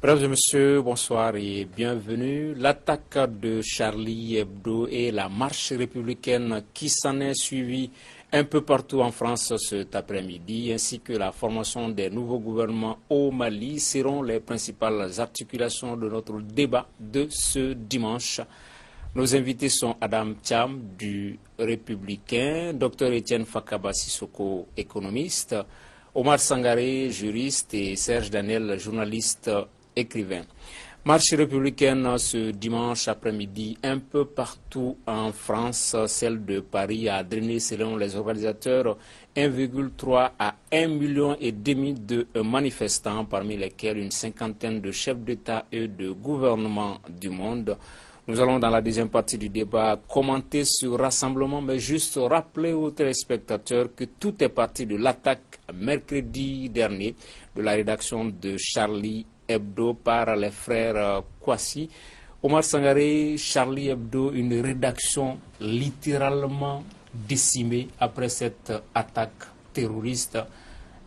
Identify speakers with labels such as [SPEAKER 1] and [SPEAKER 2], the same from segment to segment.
[SPEAKER 1] Mesdames et messieurs, bonsoir et bienvenue. L'attaque de Charlie Hebdo et la marche républicaine qui s'en est suivie un peu partout en France cet après-midi, ainsi que la formation des nouveaux gouvernements au Mali seront les principales articulations de notre débat de ce dimanche. Nos invités sont Adam Thiam du Républicain, Dr Etienne Fakaba Sissoko, économiste, Omar Sangaré, juriste, et Serge Daniel, journaliste écrivain. Marche républicaine ce dimanche après-midi un peu partout en France. Celle de Paris a drainé, selon les organisateurs, 1,3 à 1,5 million de manifestants, parmi lesquels une cinquantaine de chefs d'État et de gouvernement du monde. Nous allons dans la deuxième partie du débat commenter ce rassemblement, mais juste rappeler aux téléspectateurs que tout est parti de l'attaque mercredi dernier de la rédaction de Charlie Hebdo par les frères Kouassi. Omar Sangaré, Charlie Hebdo, une rédaction littéralement décimée après cette attaque terroriste.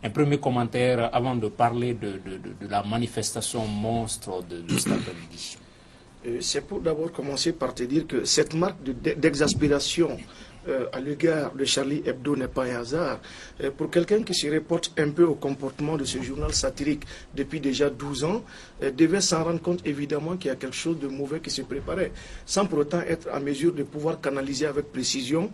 [SPEAKER 1] Un premier commentaire avant de parler de la manifestation monstre de cet après-midi.
[SPEAKER 2] C'est pour d'abord commencer par te dire que cette marque d'exaspération à l'égard de Charlie Hebdo n'est pas un hasard. Pour quelqu'un qui se reporte un peu au comportement de ce journal satirique depuis déjà 12 ans, devait s'en rendre compte évidemment qu'il y a quelque chose de mauvais qui se préparait, sans pour autant être en mesure de pouvoir canaliser avec précision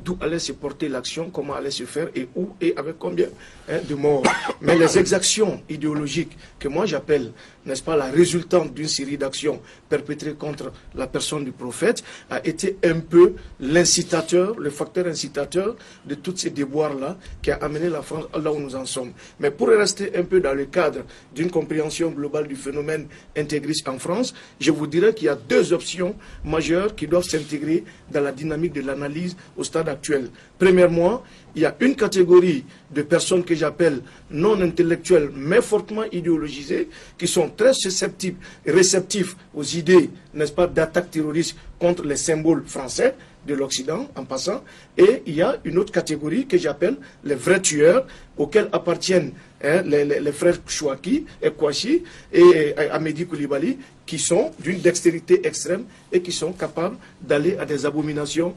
[SPEAKER 2] d'où allait se porter l'action, comment allait se faire et où et avec combien de morts. Mais les exactions idéologiques que moi j'appelle, n'est-ce pas, la résultante d'une série d'actions perpétrées contre la personne du prophète, a été un peu l'incitateur, le facteur incitateur de tous ces déboires-là qui a amené la France là où nous en sommes. Mais pour rester un peu dans le cadre d'une compréhension globale du phénomène intégriste en France, je vous dirais qu'il y a deux options majeures qui doivent s'intégrer dans la dynamique de l'analyse au stade actuel. Premièrement, il y a une catégorie de personnes que j'appelle non intellectuelles mais fortement idéologisées, qui sont très susceptibles et réceptifs aux idées, n'est-ce pas, d'attaques terroristes contre les symboles français de l'Occident en passant. Et il y a une autre catégorie que j'appelle les vrais tueurs, auxquels appartiennent les frères Chouaki et Kouachi et Amédi Koulibaly, qui sont d'une dextérité extrême et qui sont capables d'aller à des abominations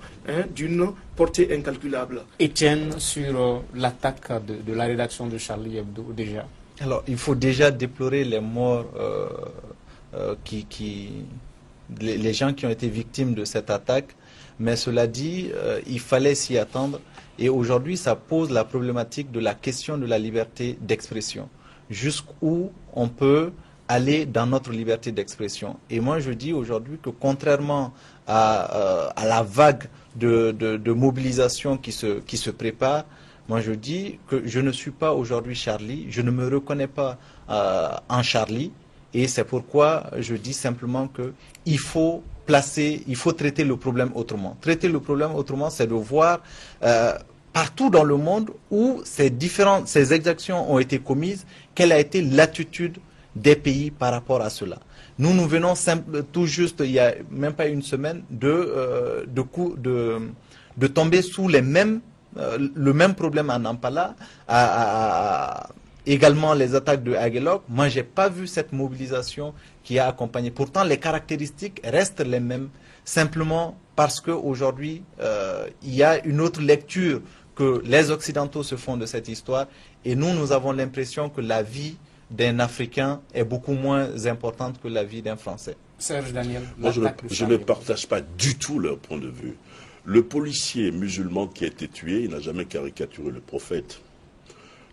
[SPEAKER 2] d'une portée incalculable.
[SPEAKER 1] Etienne, sur l'attaque de la rédaction de Charlie Hebdo déjà.
[SPEAKER 3] Alors, il faut déjà déplorer les morts, les gens qui ont été victimes de cette attaque. Mais cela dit, il fallait s'y attendre. Et aujourd'hui, ça pose la problématique de la question de la liberté d'expression. Jusqu'où on peut aller dans notre liberté d'expression. Et moi, je dis aujourd'hui que contrairement à la vague de mobilisation qui se prépare, moi, je dis que je ne suis pas aujourd'hui Charlie, je ne me reconnais pas en Charlie. Et c'est pourquoi je dis simplement qu'il faut traiter le problème autrement. Traiter le problème autrement, c'est de voir partout dans le monde où ces exactions ont été commises, quelle a été l'attitude des pays par rapport à cela. Nous venons tout juste, il n'y a même pas une semaine, de tomber sous le même problème en Ampala, également les attaques de Aguelok. Moi, je n'ai pas vu cette mobilisation qui a accompagné. Pourtant, les caractéristiques restent les mêmes, simplement parce qu'aujourd'hui, il y a une autre lecture que les Occidentaux se font de cette histoire, et nous avons l'impression que la vie d'un Africain est beaucoup moins importante que la vie d'un Français.
[SPEAKER 1] Serge Daniel,
[SPEAKER 4] moi, je ne partage pas du tout leur point de vue. Le policier musulman qui a été tué, il n'a jamais caricaturé le prophète.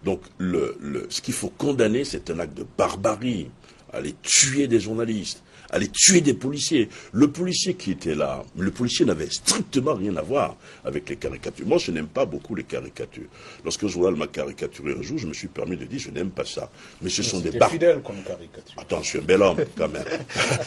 [SPEAKER 4] Donc, ce qu'il faut condamner, c'est un acte de barbarie. Aller tuer des journalistes, aller tuer des policiers. Le policier qui était là, le policier n'avait strictement rien à voir avec les caricatures. Moi, je n'aime pas beaucoup les caricatures. Lorsque le journal m'a caricaturé un jour, je me suis permis de dire, je n'aime pas ça. Mais ce sont des barbares.
[SPEAKER 5] Fidèle comme caricature.
[SPEAKER 4] Attends, je suis un bel homme, quand même.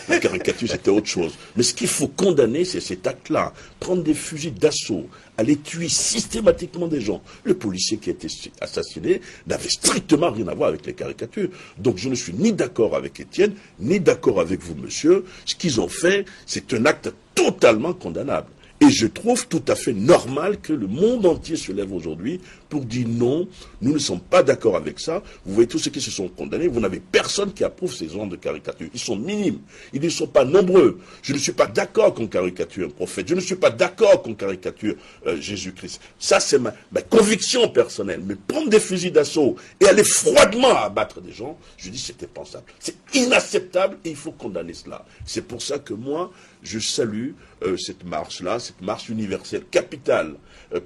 [SPEAKER 4] La caricature, c'était autre chose. Mais ce qu'il faut condamner, c'est cet acte-là. Prendre des fusils d'assaut, aller tuer systématiquement des gens. Le policier qui a été assassiné n'avait strictement rien à voir avec les caricatures. Donc je ne suis ni d'accord avec Etienne, ni d'accord avec vous, monsieur. Ce qu'ils ont fait, c'est un acte totalement condamnable. Et je trouve tout à fait normal que le monde entier se lève aujourd'hui pour dire non, nous ne sommes pas d'accord avec ça. Vous voyez tous ceux qui se sont condamnés, vous n'avez personne qui approuve ces genres de caricatures. Ils sont minimes, ils ne sont pas nombreux. Je ne suis pas d'accord qu'on caricature un prophète, je ne suis pas d'accord qu'on caricature Jésus-Christ. Ça, c'est ma conviction personnelle. Mais prendre des fusils d'assaut et aller froidement abattre des gens, je dis c'est impensable. C'est inacceptable et il faut condamner cela. C'est pour ça que moi, je salue cette marche-là, cette marche universelle, capitale.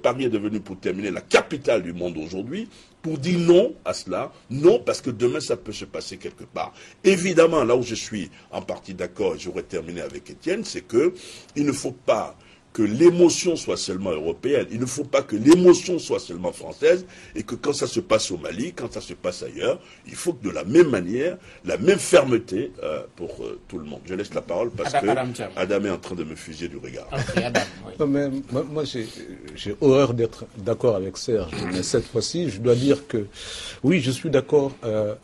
[SPEAKER 4] Paris est devenu, pour terminer, la capitale du monde aujourd'hui, pour dire non à cela. Non, parce que demain, ça peut se passer quelque part. Évidemment, là où je suis en partie d'accord, et j'aurais terminé avec Étienne, c'est que il ne faut pas que l'émotion soit seulement européenne, il ne faut pas que l'émotion soit seulement française, et que quand ça se passe au Mali, quand ça se passe ailleurs, il faut que de la même manière, la même fermeté pour tout le monde. Je laisse la parole parce que Adam est en train de me fusiller du regard.
[SPEAKER 1] Okay, Adam, oui.
[SPEAKER 5] Non, mais moi j'ai horreur d'être d'accord avec Serge, mais cette fois-ci, je dois dire que oui, je suis d'accord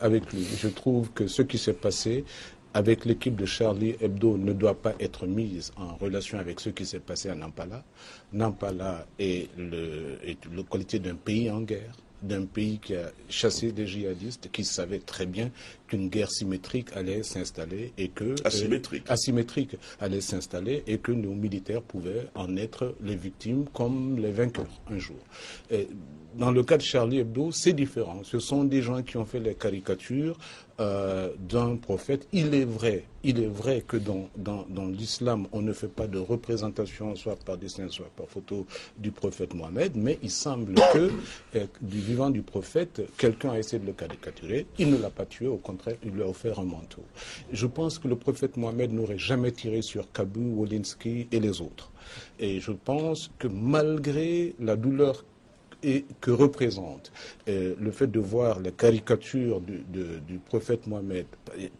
[SPEAKER 5] avec lui. Je trouve que ce qui s'est passé avec l'équipe de Charlie Hebdo ne doit pas être mise en relation avec ce qui s'est passé à Nampala. Nampala est le qualité d'un pays en guerre, d'un pays qui a chassé des djihadistes, qui savait très bien qu'une guerre symétrique allait s'installer et que asymétrique allait s'installer et que nos militaires pouvaient en être les victimes comme les vainqueurs un jour. Et dans le cas de Charlie Hebdo, c'est différent. Ce sont des gens qui ont fait les caricatures d'un prophète. Il est vrai que dans l'islam, on ne fait pas de représentation, soit par dessin, soit par photo, du prophète Mohammed, mais il semble que, du vivant du prophète, quelqu'un a essayé de le caricaturer. Il ne l'a pas tué, au contraire, il lui a offert un manteau. Je pense que le prophète Mohammed n'aurait jamais tiré sur Kabu, Wolinski et les autres. Et je pense que malgré la douleur et que représente le fait de voir les caricatures du prophète Mohammed,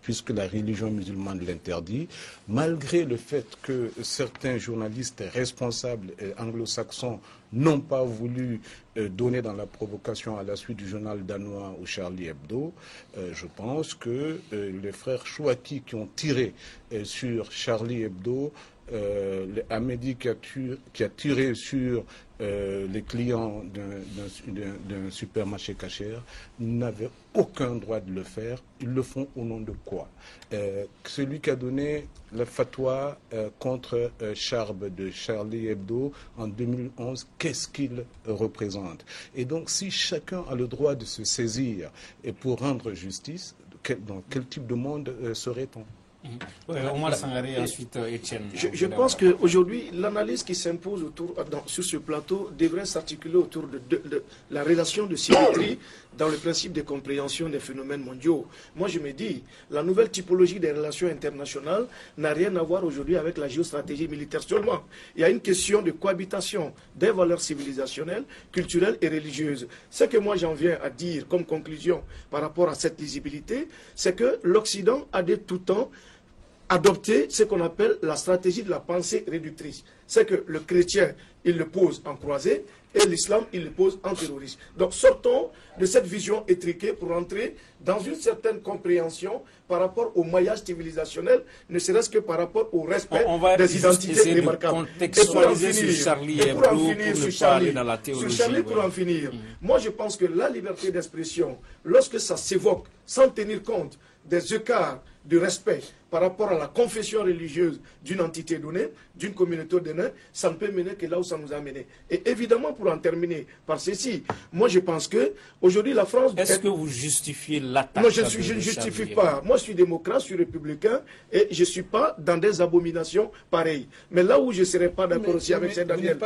[SPEAKER 5] puisque la religion musulmane l'interdit, malgré le fait que certains journalistes responsables anglo-saxons n'ont pas voulu donner dans la provocation à la suite du journal danois ou Charlie Hebdo, je pense que les frères Chouaki qui ont tiré sur Charlie Hebdo, Amédi qui a tiré sur les clients d'un supermarché cachère n'avaient aucun droit de le faire. Ils le font au nom de quoi? Celui qui a donné le fatwa contre Charb de Charlie Hebdo en 2011, qu'est-ce qu'il représente? Et donc, si chacun a le droit de se saisir et pour rendre justice, dans quel type de monde serait-on?
[SPEAKER 1] Omar Sangaré, ensuite Etienne.
[SPEAKER 2] Je pense qu'aujourd'hui, l'analyse qui s'impose sur ce plateau devrait s'articuler autour de la relation de symétrie dans le principe de compréhension des phénomènes mondiaux. Moi, je me dis, la nouvelle typologie des relations internationales n'a rien à voir aujourd'hui avec la géostratégie militaire seulement. Il y a une question de cohabitation des valeurs civilisationnelles, culturelles et religieuses. Ce que moi j'en viens à dire comme conclusion par rapport à cette lisibilité, c'est que l'Occident a de tout temps adopter ce qu'on appelle la stratégie de la pensée réductrice. C'est que le chrétien, il le pose en croisé, et l'islam, il le pose en terroriste. Donc sortons de cette vision étriquée pour entrer dans une certaine compréhension par rapport au maillage civilisationnel, ne serait-ce que par rapport au respect des identités remarquables.
[SPEAKER 1] Et pour en finir sur Charlie
[SPEAKER 2] pour en finir, moi je pense que la liberté d'expression, lorsque ça s'évoque sans tenir compte des écarts de respect par rapport à la confession religieuse d'une entité donnée, d'une communauté donnée, ça ne peut mener que là où ça nous a mené. Et évidemment, pour en terminer par ceci, moi je pense que aujourd'hui la France...
[SPEAKER 1] Est-ce que vous justifiez l'attaque?
[SPEAKER 2] Non, je ne justifie pas. Moi je suis démocrate, je suis républicain et je ne suis pas dans des abominations pareilles. Mais là où je ne serais pas d'accord aussi avec Cheikh Daniel...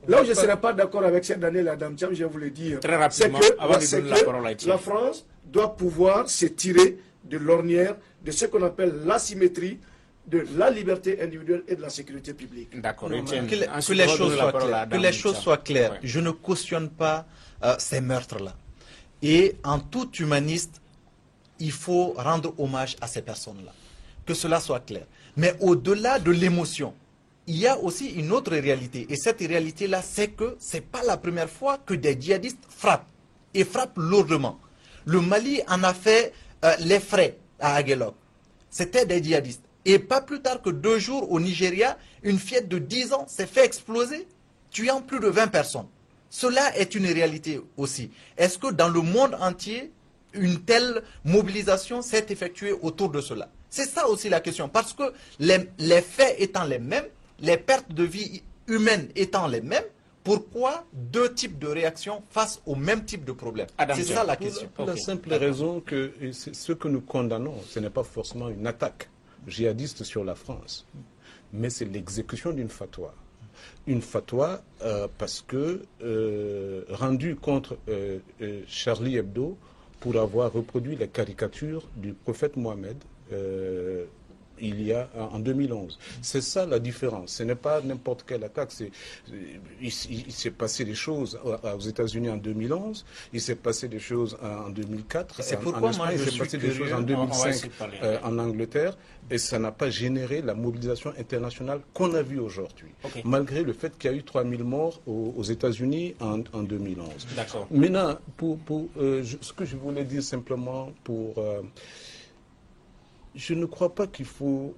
[SPEAKER 2] Là où je ne serais pas d'accord avec Cheikh Daniel et Adam Thiam, je vais vous le dire.
[SPEAKER 1] Très rapidement, avant de donner la parole à Etienne.
[SPEAKER 2] La France doit pouvoir se tirer de l'ornière de ce qu'on appelle l'asymétrie de la liberté individuelle et de la sécurité publique.
[SPEAKER 1] D'accord.
[SPEAKER 3] Que les choses soient claires. Ouais. Je ne cautionne pas ces meurtres-là. Et en tout humaniste, il faut rendre hommage à ces personnes-là. Que cela soit clair. Mais au-delà de l'émotion, il y a aussi une autre réalité. Et cette réalité-là, c'est que ce n'est pas la première fois que des djihadistes frappent. Et frappent lourdement. Le Mali en a fait les frais à Aguelok. C'était des djihadistes. Et pas plus tard que 2 jours au Nigeria, une fillette de 10 ans s'est fait exploser, tuant plus de 20 personnes. Cela est une réalité aussi. Est-ce que dans le monde entier, une telle mobilisation s'est effectuée autour de cela? C'est ça aussi la question. Parce que les faits étant les mêmes, les pertes de vie humaines étant les mêmes, pourquoi deux types de réactions face au même type de problème? C'est ça la question.
[SPEAKER 5] Pour la simple raison que ce que nous condamnons, ce n'est pas forcément une attaque djihadiste sur la France, mais c'est l'exécution d'une fatwa. Une fatwa parce que rendue contre Charlie Hebdo pour avoir reproduit les caricatures du prophète Mohammed il y a en 2011. C'est ça la différence. Ce n'est pas n'importe quelle attaque. Il s'est passé des choses aux États-Unis en 2011. Il s'est passé des choses en 2004.
[SPEAKER 3] C'est pourquoi
[SPEAKER 5] en Espagne, il s'est passé des choses en 2005 en Angleterre. Et ça n'a pas généré la mobilisation internationale qu'on a vue aujourd'hui. Okay. Malgré le fait qu'il y a eu 3000 morts aux États-Unis en 2011.
[SPEAKER 1] D'accord.
[SPEAKER 5] Maintenant, ce que je voulais dire simplement je ne crois pas qu'il faut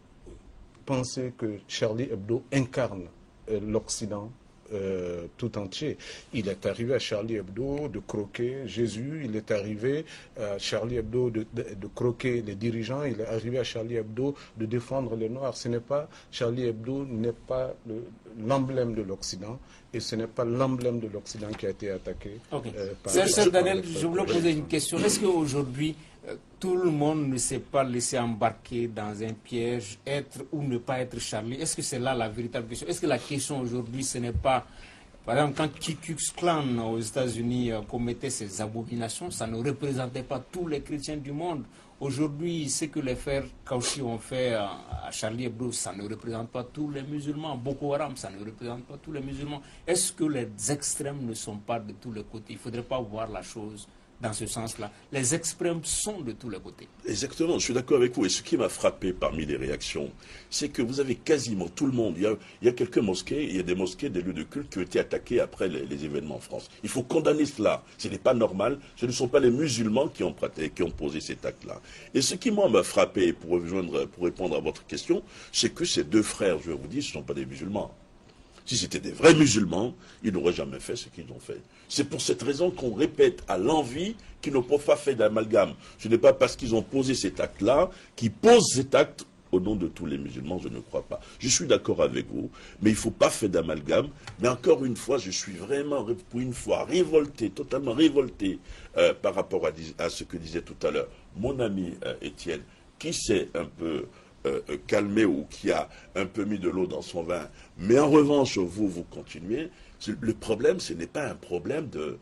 [SPEAKER 5] penser que Charlie Hebdo incarne l'Occident tout entier. Il est arrivé à Charlie Hebdo de croquer Jésus, il est arrivé à Charlie Hebdo de croquer les dirigeants, il est arrivé à Charlie Hebdo de défendre les Noirs. Charlie Hebdo n'est pas l'emblème de l'Occident et ce n'est pas l'emblème de l'Occident qui a été attaqué.
[SPEAKER 1] Okay. Serge Daniel, je voulais poser une question. Est-ce qu'aujourd'hui, tout le monde ne s'est pas laissé embarquer dans un piège, être ou ne pas être Charlie? Est-ce que c'est là la véritable question? Est-ce que la question aujourd'hui, ce n'est pas, par exemple, quand Ku Klux Klan aux États-Unis commettait ces abominations, ça ne représentait pas tous les chrétiens du monde. Aujourd'hui, ce que les frères Kouachi ont fait à Charlie Hebdo, ça ne représente pas tous les musulmans. Boko Haram, ça ne représente pas tous les musulmans. Est-ce que les extrêmes ne sont pas de tous les côtés? Il ne faudrait pas voir la chose dans ce sens-là. Les extrêmes sont de tous les côtés.
[SPEAKER 4] Exactement, je suis d'accord avec vous. Et ce qui m'a frappé parmi les réactions, c'est que vous avez quasiment tout le monde. Il y a quelques mosquées, il y a des mosquées, des lieux de culte qui ont été attaqués après les événements en France. Il faut condamner cela. Ce n'est pas normal. Ce ne sont pas les musulmans qui ont posé cet acte-là. Et ce qui, moi, m'a frappé, pour répondre à votre question, c'est que ces deux frères, je vous dis, ce ne sont pas des musulmans. Si c'était des vrais musulmans, ils n'auraient jamais fait ce qu'ils ont fait. C'est pour cette raison qu'on répète à l'envi qu'ils n'ont pas fait d'amalgame. Ce n'est pas parce qu'ils ont posé cet acte-là qu'ils posent cet acte au nom de tous les musulmans, je ne crois pas. Je suis d'accord avec vous, mais il ne faut pas faire d'amalgame. Mais encore une fois, je suis vraiment, pour une fois, révolté, totalement révolté par rapport à ce que disait tout à l'heure mon ami Étienne, qui s'est un peu calmé ou qui a un peu mis de l'eau dans son vin. Mais en revanche, vous continuez. Le problème, ce n'est pas un problème de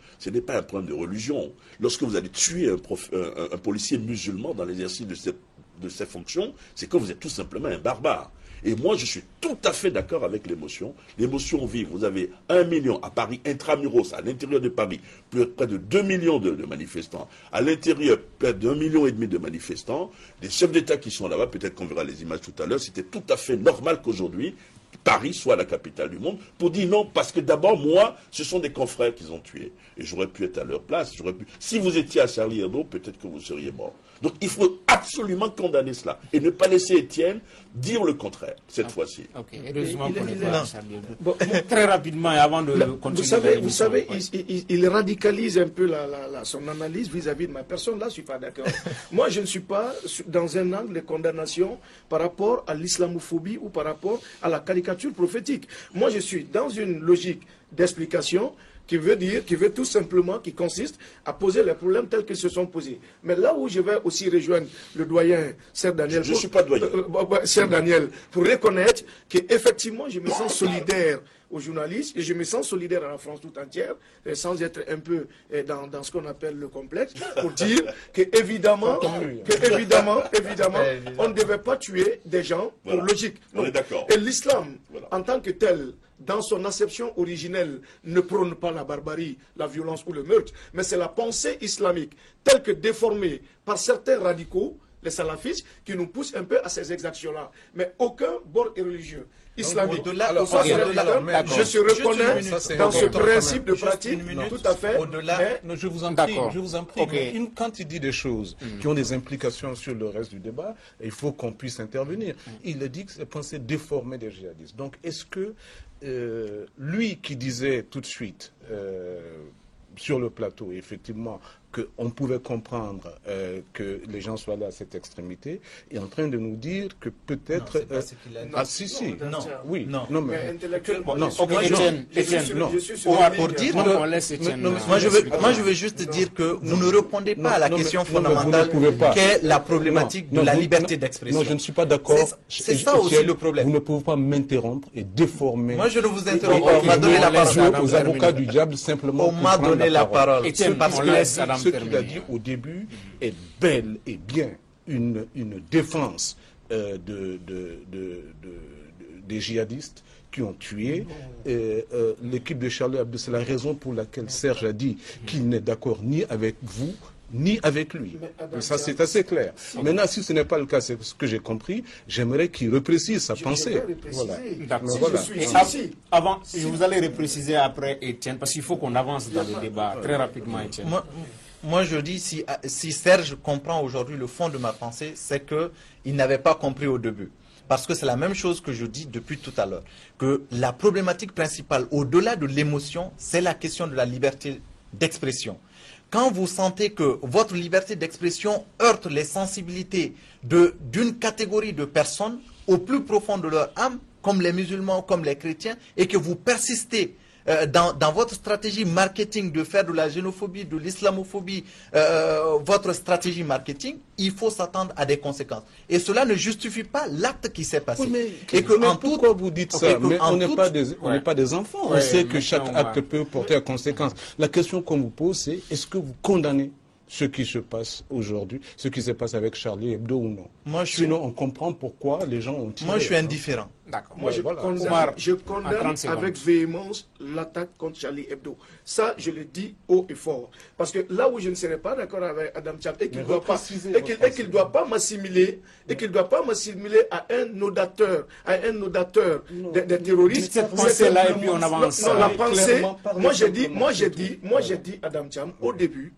[SPEAKER 4] religion. Lorsque vous allez tuer un policier musulman dans l'exercice de ses fonctions, c'est que vous êtes tout simplement un barbare. Et moi, je suis tout à fait d'accord avec l'émotion. L'émotion vive. Vous avez 1 million à Paris, intramuros, à l'intérieur de Paris, près de 2 millions de manifestants. À l'intérieur, près d'1,5 million de manifestants. Des chefs d'État qui sont là-bas, peut-être qu'on verra les images tout à l'heure. C'était tout à fait normal qu'aujourd'hui, Paris soit la capitale du monde, pour dire non, parce que d'abord, moi, ce sont des confrères qu'ils ont tués. Et j'aurais pu être à leur place. Si vous étiez à Charlie Hebdo, peut-être que vous seriez mort. Donc il faut absolument condamner cela. Et ne pas laisser Étienne dire le contraire, cette fois-ci.
[SPEAKER 1] Ok, heureusement qu'on est pas à Charlie Hebdo. Bon, très rapidement, avant de continuer.
[SPEAKER 2] Vous savez, il radicalise un peu son analyse vis-à-vis de ma personne. Là, je ne suis pas d'accord. Moi, je ne suis pas dans un angle de condamnation par rapport à l'islamophobie ou par rapport à la caricature prophétique. Moi, je suis dans une logique d'explication qui veut tout simplement, qui consiste à poser les problèmes tels qu'ils se sont posés. Mais là où je vais aussi rejoindre le doyen Serge Daniel,
[SPEAKER 4] je ne suis pas doyen.
[SPEAKER 2] Serge Daniel, pour reconnaître qu'effectivement, je me sens solidaire aux journalistes et je me sens solidaire à la France tout entière, sans être un peu dans ce qu'on appelle le complexe, pour dire qu'évidemment, on ne devait pas tuer des gens pour logique.
[SPEAKER 4] On est d'accord.
[SPEAKER 2] Et l'islam, en tant que tel, dans son acception originelle, ne prône pas la barbarie, la violence ou le meurtre, mais c'est la pensée islamique, telle que déformée par certains radicaux, les salafistes, qui nous poussent un peu à ces exactions-là. Mais aucun bord religieux islamique. Je se reconnais dans ce principe de pratique, tout à fait.
[SPEAKER 5] Non, je vous en prie. Okay. Quand il dit des choses qui ont des implications sur le reste du débat, il faut qu'on puisse intervenir. Il a dit que c'est pensé déformer des djihadistes. Donc, est-ce que lui qui disait tout de suite sur le plateau, effectivement, qu'on pouvait comprendre que les gens soient là à cette extrémité, est en train de nous dire que peut-être... Ah si, si.
[SPEAKER 3] Non,
[SPEAKER 5] oui.
[SPEAKER 3] Non,
[SPEAKER 2] mais intellectuellement...
[SPEAKER 1] Non, Étienne,
[SPEAKER 3] pour dire... Moi, je veux juste dire que vous ne répondez pas à la question fondamentale qu'est la problématique de la liberté d'expression.
[SPEAKER 5] Non, je ne suis pas d'accord.
[SPEAKER 3] C'est ça aussi le problème.
[SPEAKER 5] Vous ne pouvez pas m'interrompre et déformer...
[SPEAKER 3] Moi, je ne vous interromps pas. On m'a donné la parole.
[SPEAKER 5] Aux avocats du diable, simplement...
[SPEAKER 3] On m'a donné la parole.
[SPEAKER 5] Parce que ce qu'il a dit au début est bel et bien une défense des djihadistes qui ont tué l'équipe de Charlie Hebdo. C'est la raison pour laquelle Serge a dit qu'il n'est d'accord ni avec vous ni avec lui. Et ça, c'est assez clair. Maintenant, si ce n'est pas le cas, c'est ce que j'ai compris, j'aimerais qu'il reprécise sa pensée.
[SPEAKER 1] Voilà. D'accord. Avant, vous allez repréciser après, Étienne, parce qu'il faut qu'on avance dans le débat. Très rapidement, Étienne.
[SPEAKER 3] Moi, je dis, si Serge comprend aujourd'hui le fond de ma pensée, c'est qu'il n'avait pas compris au début. Parce que c'est la même chose que je dis depuis tout à l'heure. Que la problématique principale, au-delà de l'émotion, c'est la question de la liberté d'expression. Quand vous sentez que votre liberté d'expression heurte les sensibilités d'une catégorie de personnes au plus profond de leur âme, comme les musulmans, comme les chrétiens, et que vous persistez dans votre stratégie marketing de faire de la xénophobie, de l'islamophobie, votre stratégie marketing, il faut s'attendre à des conséquences. Et cela ne justifie pas l'acte qui s'est passé.
[SPEAKER 5] Mais pourquoi vous dites ça? Mais on n'est pas des enfants. On sait que chaque acte peut porter à conséquence. La question qu'on vous pose, c'est est-ce que vous condamnez ce qui se passe aujourd'hui, ce qui se passe avec Charlie Hebdo ou non? Sinon, on comprend pourquoi les gens ont tiré.
[SPEAKER 3] Moi, je suis indifférent.
[SPEAKER 2] D'accord. Moi, je condamne avec véhémence l'attaque contre Charlie Hebdo. Ça, je le dis haut et fort. Parce que là où je ne serais pas d'accord avec Adam Cham et qu'il ne doit pas m'assimiler, à un audateur, des terroristes.
[SPEAKER 1] Cette pensée-là, et puis on avance.
[SPEAKER 2] Non, la pensée, moi j'ai dit, Adam Cham, au début,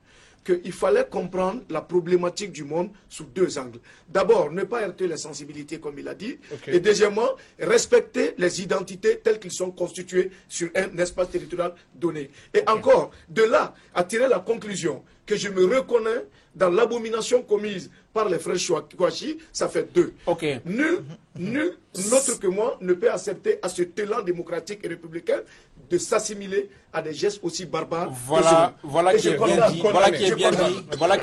[SPEAKER 2] qu'il fallait comprendre la problématique du monde sous deux angles. D'abord, ne pas heurter les sensibilités, comme il a dit. Et deuxièmement, respecter les identités telles qu'elles sont constituées sur un espace territorial donné. Et encore, de là, à tirer la conclusion que je me reconnais dans l'abomination commise par les frères Kouachi, ça fait deux. Nul autre que moi ne peut accepter à ce talent démocratique et républicain de s'assimiler à des gestes aussi barbares.
[SPEAKER 1] Voilà qui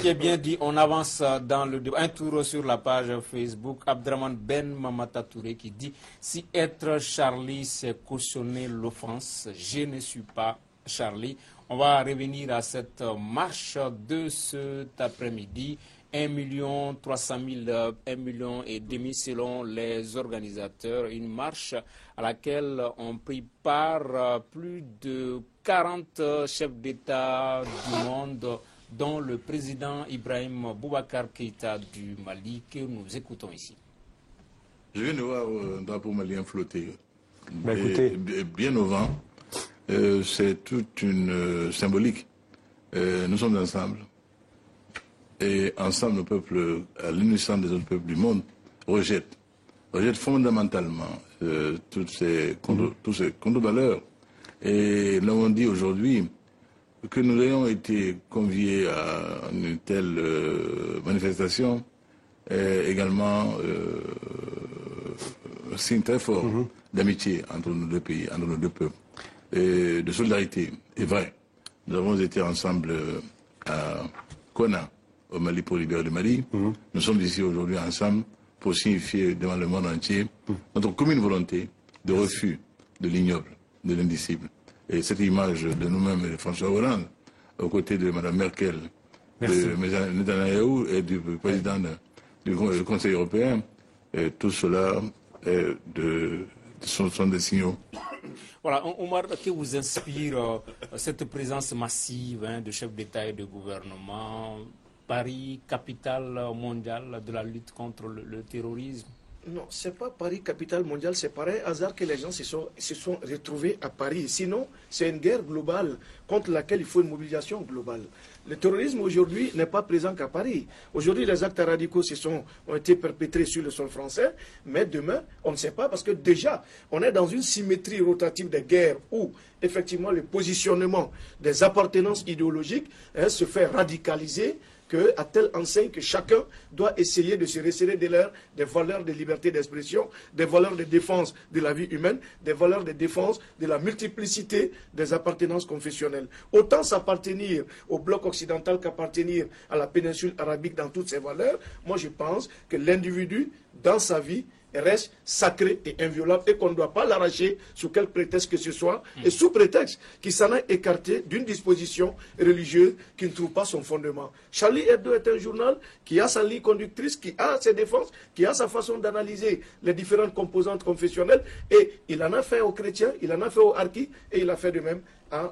[SPEAKER 1] est bien dit. On avance dans le débat. Un tour sur la page Facebook. Abdraman Ben Mamata Touré qui dit « Si être Charlie, c'est cautionner l'offense, je ne suis pas Charlie ». On va revenir à cette marche de cet après-midi. 1 300 000, 1,5 million selon les organisateurs. Une marche à laquelle ont pris part plus de 40 chefs d'État du monde, dont le président Ibrahim Boubacar Keïta du Mali, que nous écoutons ici.
[SPEAKER 6] Je viens de voir un drapeau malien flotter. Bien au vent. C'est toute une symbolique. Nous sommes ensemble. Et ensemble, le peuple, à l'unisson des autres peuples du monde, rejette fondamentalement toutes ces contre-valeurs. Et nous avons dit aujourd'hui que nous ayons été conviés à une telle manifestation est également un signe très fort d'amitié entre nos deux pays, entre nos deux peuples, et de solidarité. Et vrai, nous avons été ensemble à Kona, au Mali, pour libérer le Mali. Nous sommes ici aujourd'hui ensemble pour signifier devant le monde entier notre commune volonté de refus de l'ignoble, de l'indicible. Et cette image de nous-mêmes et de François Hollande, aux côtés de Mme Merkel, de Netanyahou et du président du Conseil européen, et tout cela sont des signaux.
[SPEAKER 1] Voilà, Omar, que vous inspire cette présence massive de chefs d'État et de gouvernement Paris, capitale mondiale de la lutte contre le terrorisme?
[SPEAKER 2] Non, ce n'est pas Paris, capitale mondiale, c'est pareil hasard que les gens se sont retrouvés à Paris. Sinon, c'est une guerre globale contre laquelle il faut une mobilisation globale. Le terrorisme aujourd'hui n'est pas présent qu'à Paris. Aujourd'hui, les actes radicaux ont été perpétrés sur le sol français, mais demain, on ne sait pas parce que déjà, on est dans une symétrie rotative des guerres où, effectivement, le positionnement des appartenances idéologiques se fait radicaliser, à telle enseigne que chacun doit essayer de se resserrer des valeurs de liberté d'expression, des valeurs de défense de la vie humaine, des valeurs de défense de la multiplicité des appartenances confessionnelles. Autant s'appartenir au bloc occidental qu'appartenir à la péninsule arabique dans toutes ses valeurs, moi je pense que l'individu, dans sa vie, reste sacré et inviolable et qu'on ne doit pas l'arracher sous quel prétexte que ce soit et sous prétexte qu'il s'en a écarté d'une disposition religieuse qui ne trouve pas son fondement. Charlie Hebdo est un journal qui a sa ligne conductrice, qui a ses défenses, qui a sa façon d'analyser les différentes composantes confessionnelles et il en a fait aux chrétiens, il en a fait aux harkis et il a fait de même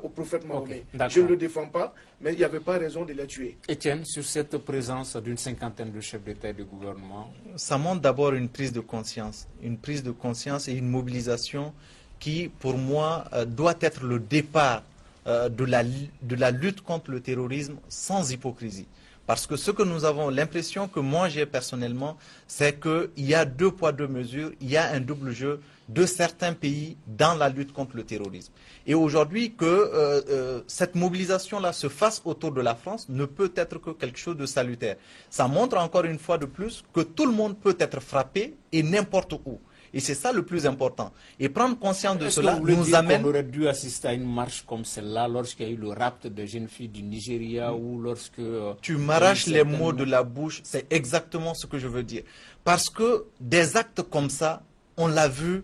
[SPEAKER 2] au prophète Mahomet. Je ne le défends pas, mais il n'y avait pas raison de les tuer.
[SPEAKER 1] Étienne, sur cette présence d'une cinquantaine de chefs d'État et de gouvernement?
[SPEAKER 3] Ça montre d'abord une prise de conscience et une mobilisation qui, pour moi, doit être le départ de la lutte contre le terrorisme sans hypocrisie. Parce que ce que nous avons, l'impression que moi j'ai personnellement, c'est qu'il y a deux poids, deux mesures, il y a un double jeu de certains pays dans la lutte contre le terrorisme. Et aujourd'hui, que cette mobilisation-là se fasse autour de la France ne peut être que quelque chose de salutaire. Ça montre encore une fois de plus que tout le monde peut être frappé et n'importe où. Et c'est ça le plus important. Et prendre conscience de cela nous amène...
[SPEAKER 1] On aurait dû assister à une marche comme celle-là lorsqu'il y a eu le rapt de jeunes filles du Nigeria ou lorsque...
[SPEAKER 3] Tu m'arraches les mots de la bouche, c'est exactement ce que je veux dire. Parce que des actes comme ça, on l'a vu,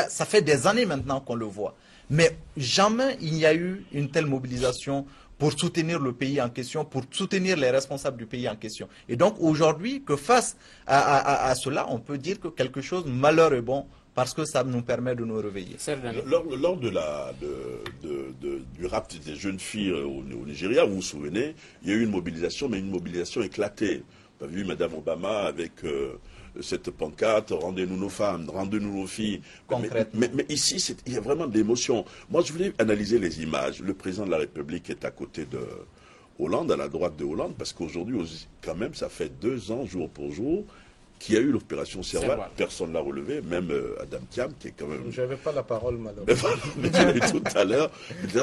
[SPEAKER 3] ça fait des années maintenant qu'on le voit. Mais jamais il n'y a eu une telle mobilisation pour soutenir le pays en question, pour soutenir les responsables du pays en question. Et donc aujourd'hui, que face à cela, on peut dire que quelque chose, malheur est bon, parce que ça nous permet de nous réveiller.
[SPEAKER 4] Lors du rapt des jeunes filles au Nigeria, vous vous souvenez, il y a eu une mobilisation, mais une mobilisation éclatée. Vous avez vu Mme Obama avec cette pancarte, rendez-nous nos femmes, rendez-nous nos filles. Mais ici, il y a vraiment de l'émotion. Moi, je voulais analyser les images. Le président de la République est à côté de Hollande, à la droite de Hollande, parce qu'aujourd'hui, quand même, ça fait 2 ans, jour pour jour, qu'il y a eu l'opération Serval. Personne ne l'a relevé, même Adam Thiam, qui est quand même...
[SPEAKER 5] Je n'avais pas la parole, malheureusement.
[SPEAKER 4] Mais tout à l'heure,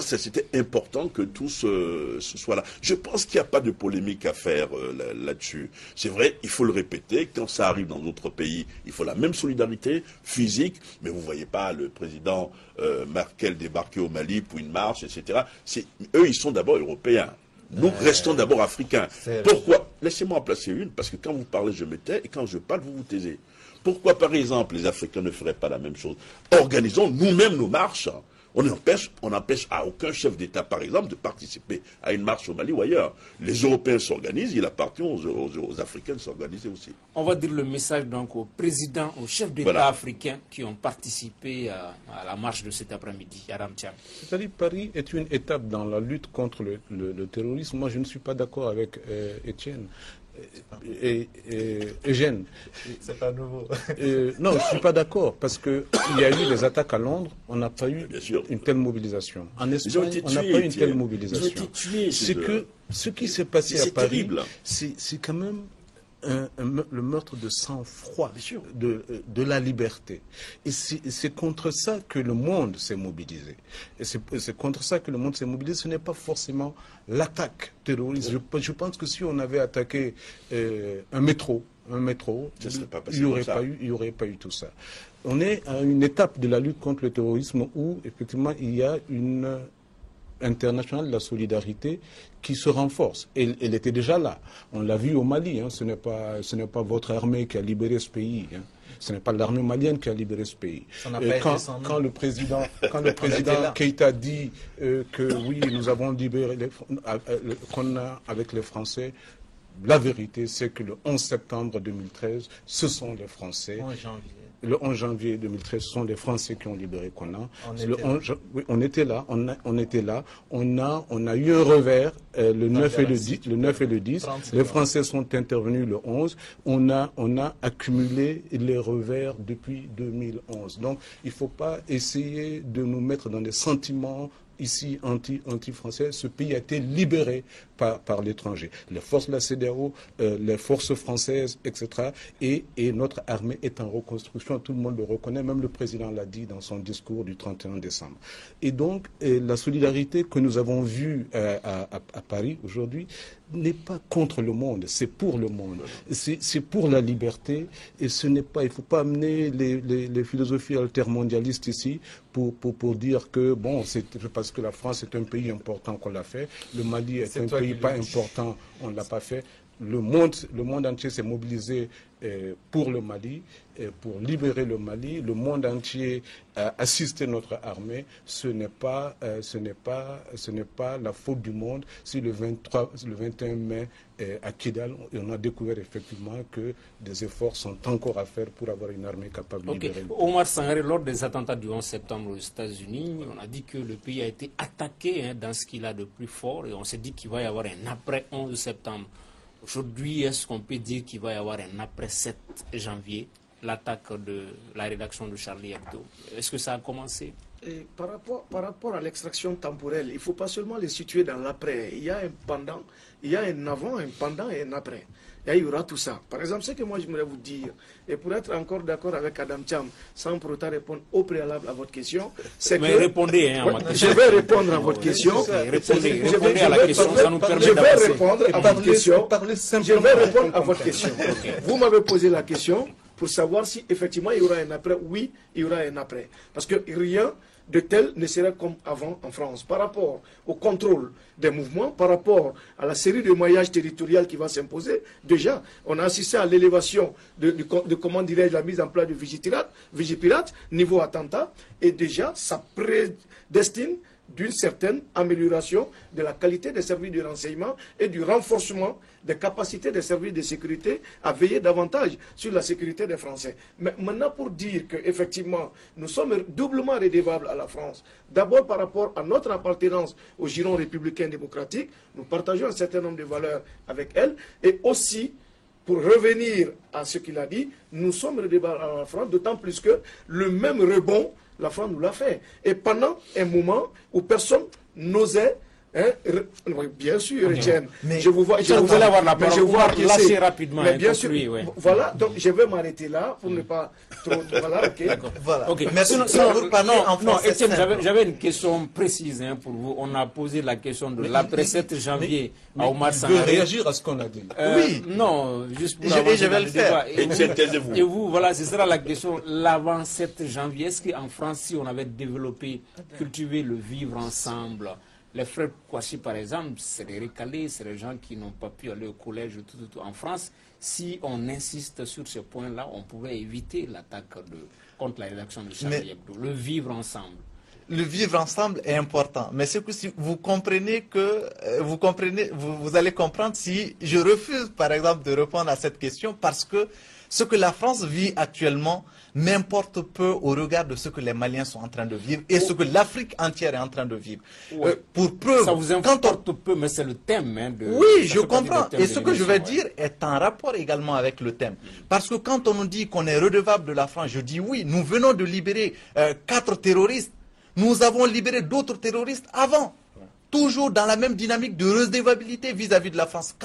[SPEAKER 4] c'était important que tout ce soit là. Je pense qu'il n'y a pas de polémique à faire là-dessus. C'est vrai, il faut le répéter, quand ça arrive dans d'autres pays, il faut la même solidarité physique, mais vous ne voyez pas le président Merkel débarquer au Mali pour une marche, etc. Eux, ils sont d'abord européens. Nous restons d'abord africains. Pourquoi? Laissez-moi en placer une, parce que quand vous parlez, je me tais, et quand je parle, vous vous taisez. Pourquoi, par exemple, les Africains ne feraient pas la même chose? Organisons nous-mêmes nos marches. On n'empêche à aucun chef d'État, par exemple, de participer à une marche au Mali ou ailleurs. Les Européens s'organisent, il appartient aux Africains de s'organiser aussi.
[SPEAKER 1] On va dire le message donc aux présidents, aux chefs d'État africains qui ont participé à la marche de cet après-midi. Adam Thiam.
[SPEAKER 5] C'est-à-dire Paris est une étape dans la lutte contre le terrorisme. Moi, je ne suis pas d'accord avec Étienne. Eugène.
[SPEAKER 3] C'est pas nouveau.
[SPEAKER 5] Non, je ne suis pas d'accord, parce qu'il y a eu des attaques à Londres, on n'a pas eu une telle mobilisation. En Espagne, on n'a pas eu une telle mobilisation. C'est que ce qui s'est passé à Paris, c'est quand même le meurtre de sang-froid, de la liberté. Et c'est contre ça que le monde s'est mobilisé. Et c'est contre ça que le monde s'est mobilisé. Ce n'est pas forcément l'attaque terroriste. Je pense que si on avait attaqué un métro, il n'y aurait pas eu tout ça. On est à une étape de la lutte contre le terrorisme où, effectivement, il y a une internationale de la solidarité qui se renforce. Elle était déjà là. On l'a vu au Mali. Hein. Ce n'est pas votre armée qui a libéré ce pays. Hein. Ce n'est pas l'armée malienne qui a libéré ce pays. Quand le président Keïta dit que oui, nous avons libéré qu'on a avec les Français, la vérité, c'est que le 11 septembre 2013, ce sont les Français. le 11 janvier 2013, ce sont les Français qui ont libéré Konna. Oui, on était là, on était là. On a eu un revers le 9 et le 10. Les Français sont intervenus le 11. On a accumulé les revers depuis 2011. Donc, il ne faut pas essayer de nous mettre dans des sentiments ici anti-français. Ce pays a été libéré par l'étranger. Les forces de la CEDEAO, les forces françaises, etc. Et notre armée est en reconstruction. Tout le monde le reconnaît. Même le président l'a dit dans son discours du 31 décembre. Et donc, la solidarité que nous avons vue à Paris aujourd'hui n'est pas contre le monde, c'est pour le monde. C'est pour la liberté. Et ce n'est pas, il ne faut pas amener les philosophies altermondialistes ici pour dire que, bon, c'est parce que la France est un pays important qu'on l'a fait. Le Mali est un pays pas important, on ne l'a pas fait. Le monde entier s'est mobilisé pour le Mali, pour libérer le Mali. Le monde entier a assisté notre armée. Ce n'est pas la faute du monde si le 21 mai à Kidal, on a découvert effectivement que des efforts sont encore à faire pour avoir une armée capable de libérer le pays.
[SPEAKER 1] Omar Sangaré, lors des attentats du 11 septembre aux États-Unis, on a dit que le pays a été attaqué dans ce qu'il a de plus fort et on s'est dit qu'il va y avoir un après 11 septembre. Aujourd'hui, est-ce qu'on peut dire qu'il va y avoir un après 7 janvier, l'attaque de la rédaction de Charlie Hebdo? Est-ce que ça a commencé?
[SPEAKER 2] Et par rapport à l'extraction temporelle, il ne faut pas seulement les situer dans l'après. Il y a un pendant, il y a un avant, un pendant et un après. Et il y aura tout ça. Par exemple, ce que moi je voudrais vous dire, et pour être encore d'accord avec Adam Cham, sans pour autant répondre au préalable à votre question, c'est que...
[SPEAKER 1] répondez à ma question.
[SPEAKER 2] Je vais répondre à votre question.
[SPEAKER 1] Répondez à la question, ça nous permet d'avancer.
[SPEAKER 2] Je vais répondre à votre question. Je vais répondre à votre question. Vous m'avez posé la question pour savoir si effectivement il y aura un après. Oui, il y aura un après. Parce que rien de tel ne sera comme avant en France. Par rapport au contrôle des mouvements, par rapport à la série de maillages territoriaux qui va s'imposer, déjà, on a assisté à l'élévation de comment dirais-je, la mise en place de Vigipirate, niveau attentat, et déjà, ça prédestine d'une certaine amélioration de la qualité des services de renseignement et du renforcement des capacités des services de sécurité à veiller davantage sur la sécurité des Français. Mais maintenant, pour dire qu'effectivement, nous sommes doublement redevables à la France, d'abord par rapport à notre appartenance au giron républicain démocratique, nous partageons un certain nombre de valeurs avec elle, et aussi, pour revenir à ce qu'il a dit, nous sommes redevables à la France, d'autant plus que le même rebond, la France nous l'a fait. Et pendant un moment où personne n'osait, bien sûr, Etienne, je vous vois, je vous
[SPEAKER 1] avoir la parole, je vois lâcher rapidement.
[SPEAKER 2] Mais bien sûr, voilà, donc je vais m'arrêter là pour ne pas trop. Voilà, ok.
[SPEAKER 3] Voilà.
[SPEAKER 1] Okay.
[SPEAKER 3] Mais sinon, vous parlez en français.
[SPEAKER 1] Etienne, j'avais une question précise pour vous. On a posé la question de l'après 7 janvier à Omar Sangaré.
[SPEAKER 5] Je veux réagir à ce qu'on a dit.
[SPEAKER 3] Oui.
[SPEAKER 1] Non, juste pour
[SPEAKER 3] je vais le faire.
[SPEAKER 1] Et vous, voilà, ce sera la question. L'avant 7 janvier, est-ce qu'en France, si on avait développé, cultivé le vivre ensemble, les frères Kouachi, par exemple, c'est des récalés, c'est des gens qui n'ont pas pu aller au collège tout. En France, si on insiste sur ce point-là, on pouvait éviter l'attaque contre la rédaction de Charlie Hebdo. Le vivre ensemble.
[SPEAKER 3] Le vivre ensemble est important. Mais c'est que si vous comprenez que, vous allez comprendre si je refuse, par exemple, de répondre à cette question parce que ce que la France vit actuellement m'importe peu au regard de ce que les Maliens sont en train de vivre et ce que l'Afrique entière est en train de vivre. Pour preuve,
[SPEAKER 1] ça vous importe peu, mais c'est le thème.
[SPEAKER 3] Oui, je comprends. Et ce que je vais dire est en rapport également avec le thème. Parce que quand on nous dit qu'on est redevable de la France, je dis oui, nous venons de libérer 4 terroristes. Nous avons libéré d'autres terroristes avant. Toujours dans la même dynamique de redevabilité vis-à-vis de la France.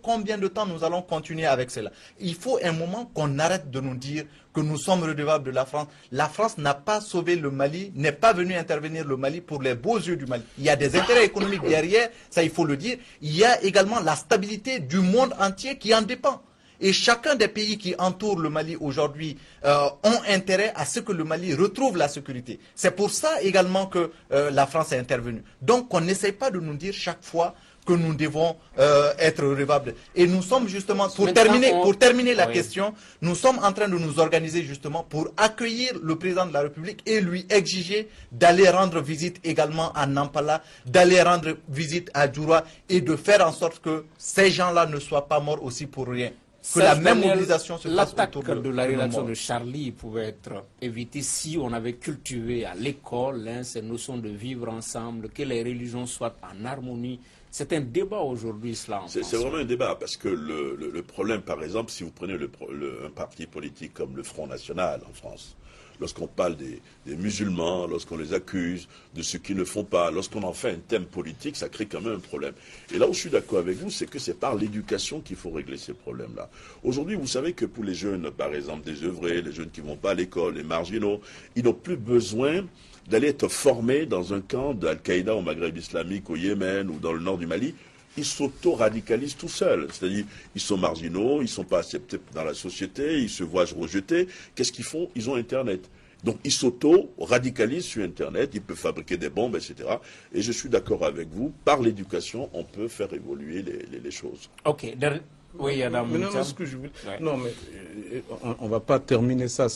[SPEAKER 3] Combien de temps nous allons continuer avec cela? Il faut un moment qu'on arrête de nous dire que nous sommes redevables de la France. La France n'a pas sauvé le Mali, n'est pas venue intervenir le Mali pour les beaux yeux du Mali. Il y a des intérêts économiques derrière, ça il faut le dire. Il y a également la stabilité du monde entier qui en dépend. Et chacun des pays qui entourent le Mali aujourd'hui ont intérêt à ce que le Mali retrouve la sécurité. C'est pour ça également que la France est intervenue. Donc on n'essaye pas de nous dire chaque fois que nous devons être redevables. Et nous sommes justement, pour terminer la question, nous sommes en train de nous organiser justement pour accueillir le président de la République et lui exiger d'aller rendre visite également à Nampala, d'aller rendre visite à Djoura et de faire en sorte que ces gens-là ne soient pas morts aussi pour rien. que la même mobilisation se fasse autour
[SPEAKER 1] de la rédaction de Charlie pouvait être évitée si on avait cultivé à l'école ces notions de vivre ensemble, que les religions soient en harmonie. C'est un débat aujourd'hui, cela, en France.
[SPEAKER 4] C'est vraiment un débat, parce que le problème, par exemple, si vous prenez un parti politique comme le Front National en France, lorsqu'on parle des musulmans, lorsqu'on les accuse de ce qu'ils ne font pas, lorsqu'on en fait un thème politique, ça crée quand même un problème. Et là où je suis d'accord avec vous, c'est que c'est par l'éducation qu'il faut régler ces problèmes-là. Aujourd'hui, vous savez que pour les jeunes, par exemple, désœuvrés, les jeunes qui ne vont pas à l'école, les marginaux, ils n'ont plus besoin d'aller être formés dans un camp d'Al-Qaïda au Maghreb islamique, au Yémen ou dans le nord du Mali. Ils s'auto-radicalisent tout seuls. C'est-à-dire, ils sont marginaux, ils ne sont pas acceptés dans la société, ils se voient rejetés. Qu'est-ce qu'ils font? Ils ont Internet. Donc, ils s'auto-radicalisent sur Internet, ils peuvent fabriquer des bombes, etc. Et je suis d'accord avec vous, par l'éducation, on peut faire évoluer les choses.
[SPEAKER 1] Ok. Oui, Adam.
[SPEAKER 5] Non, mais on ne va pas terminer ça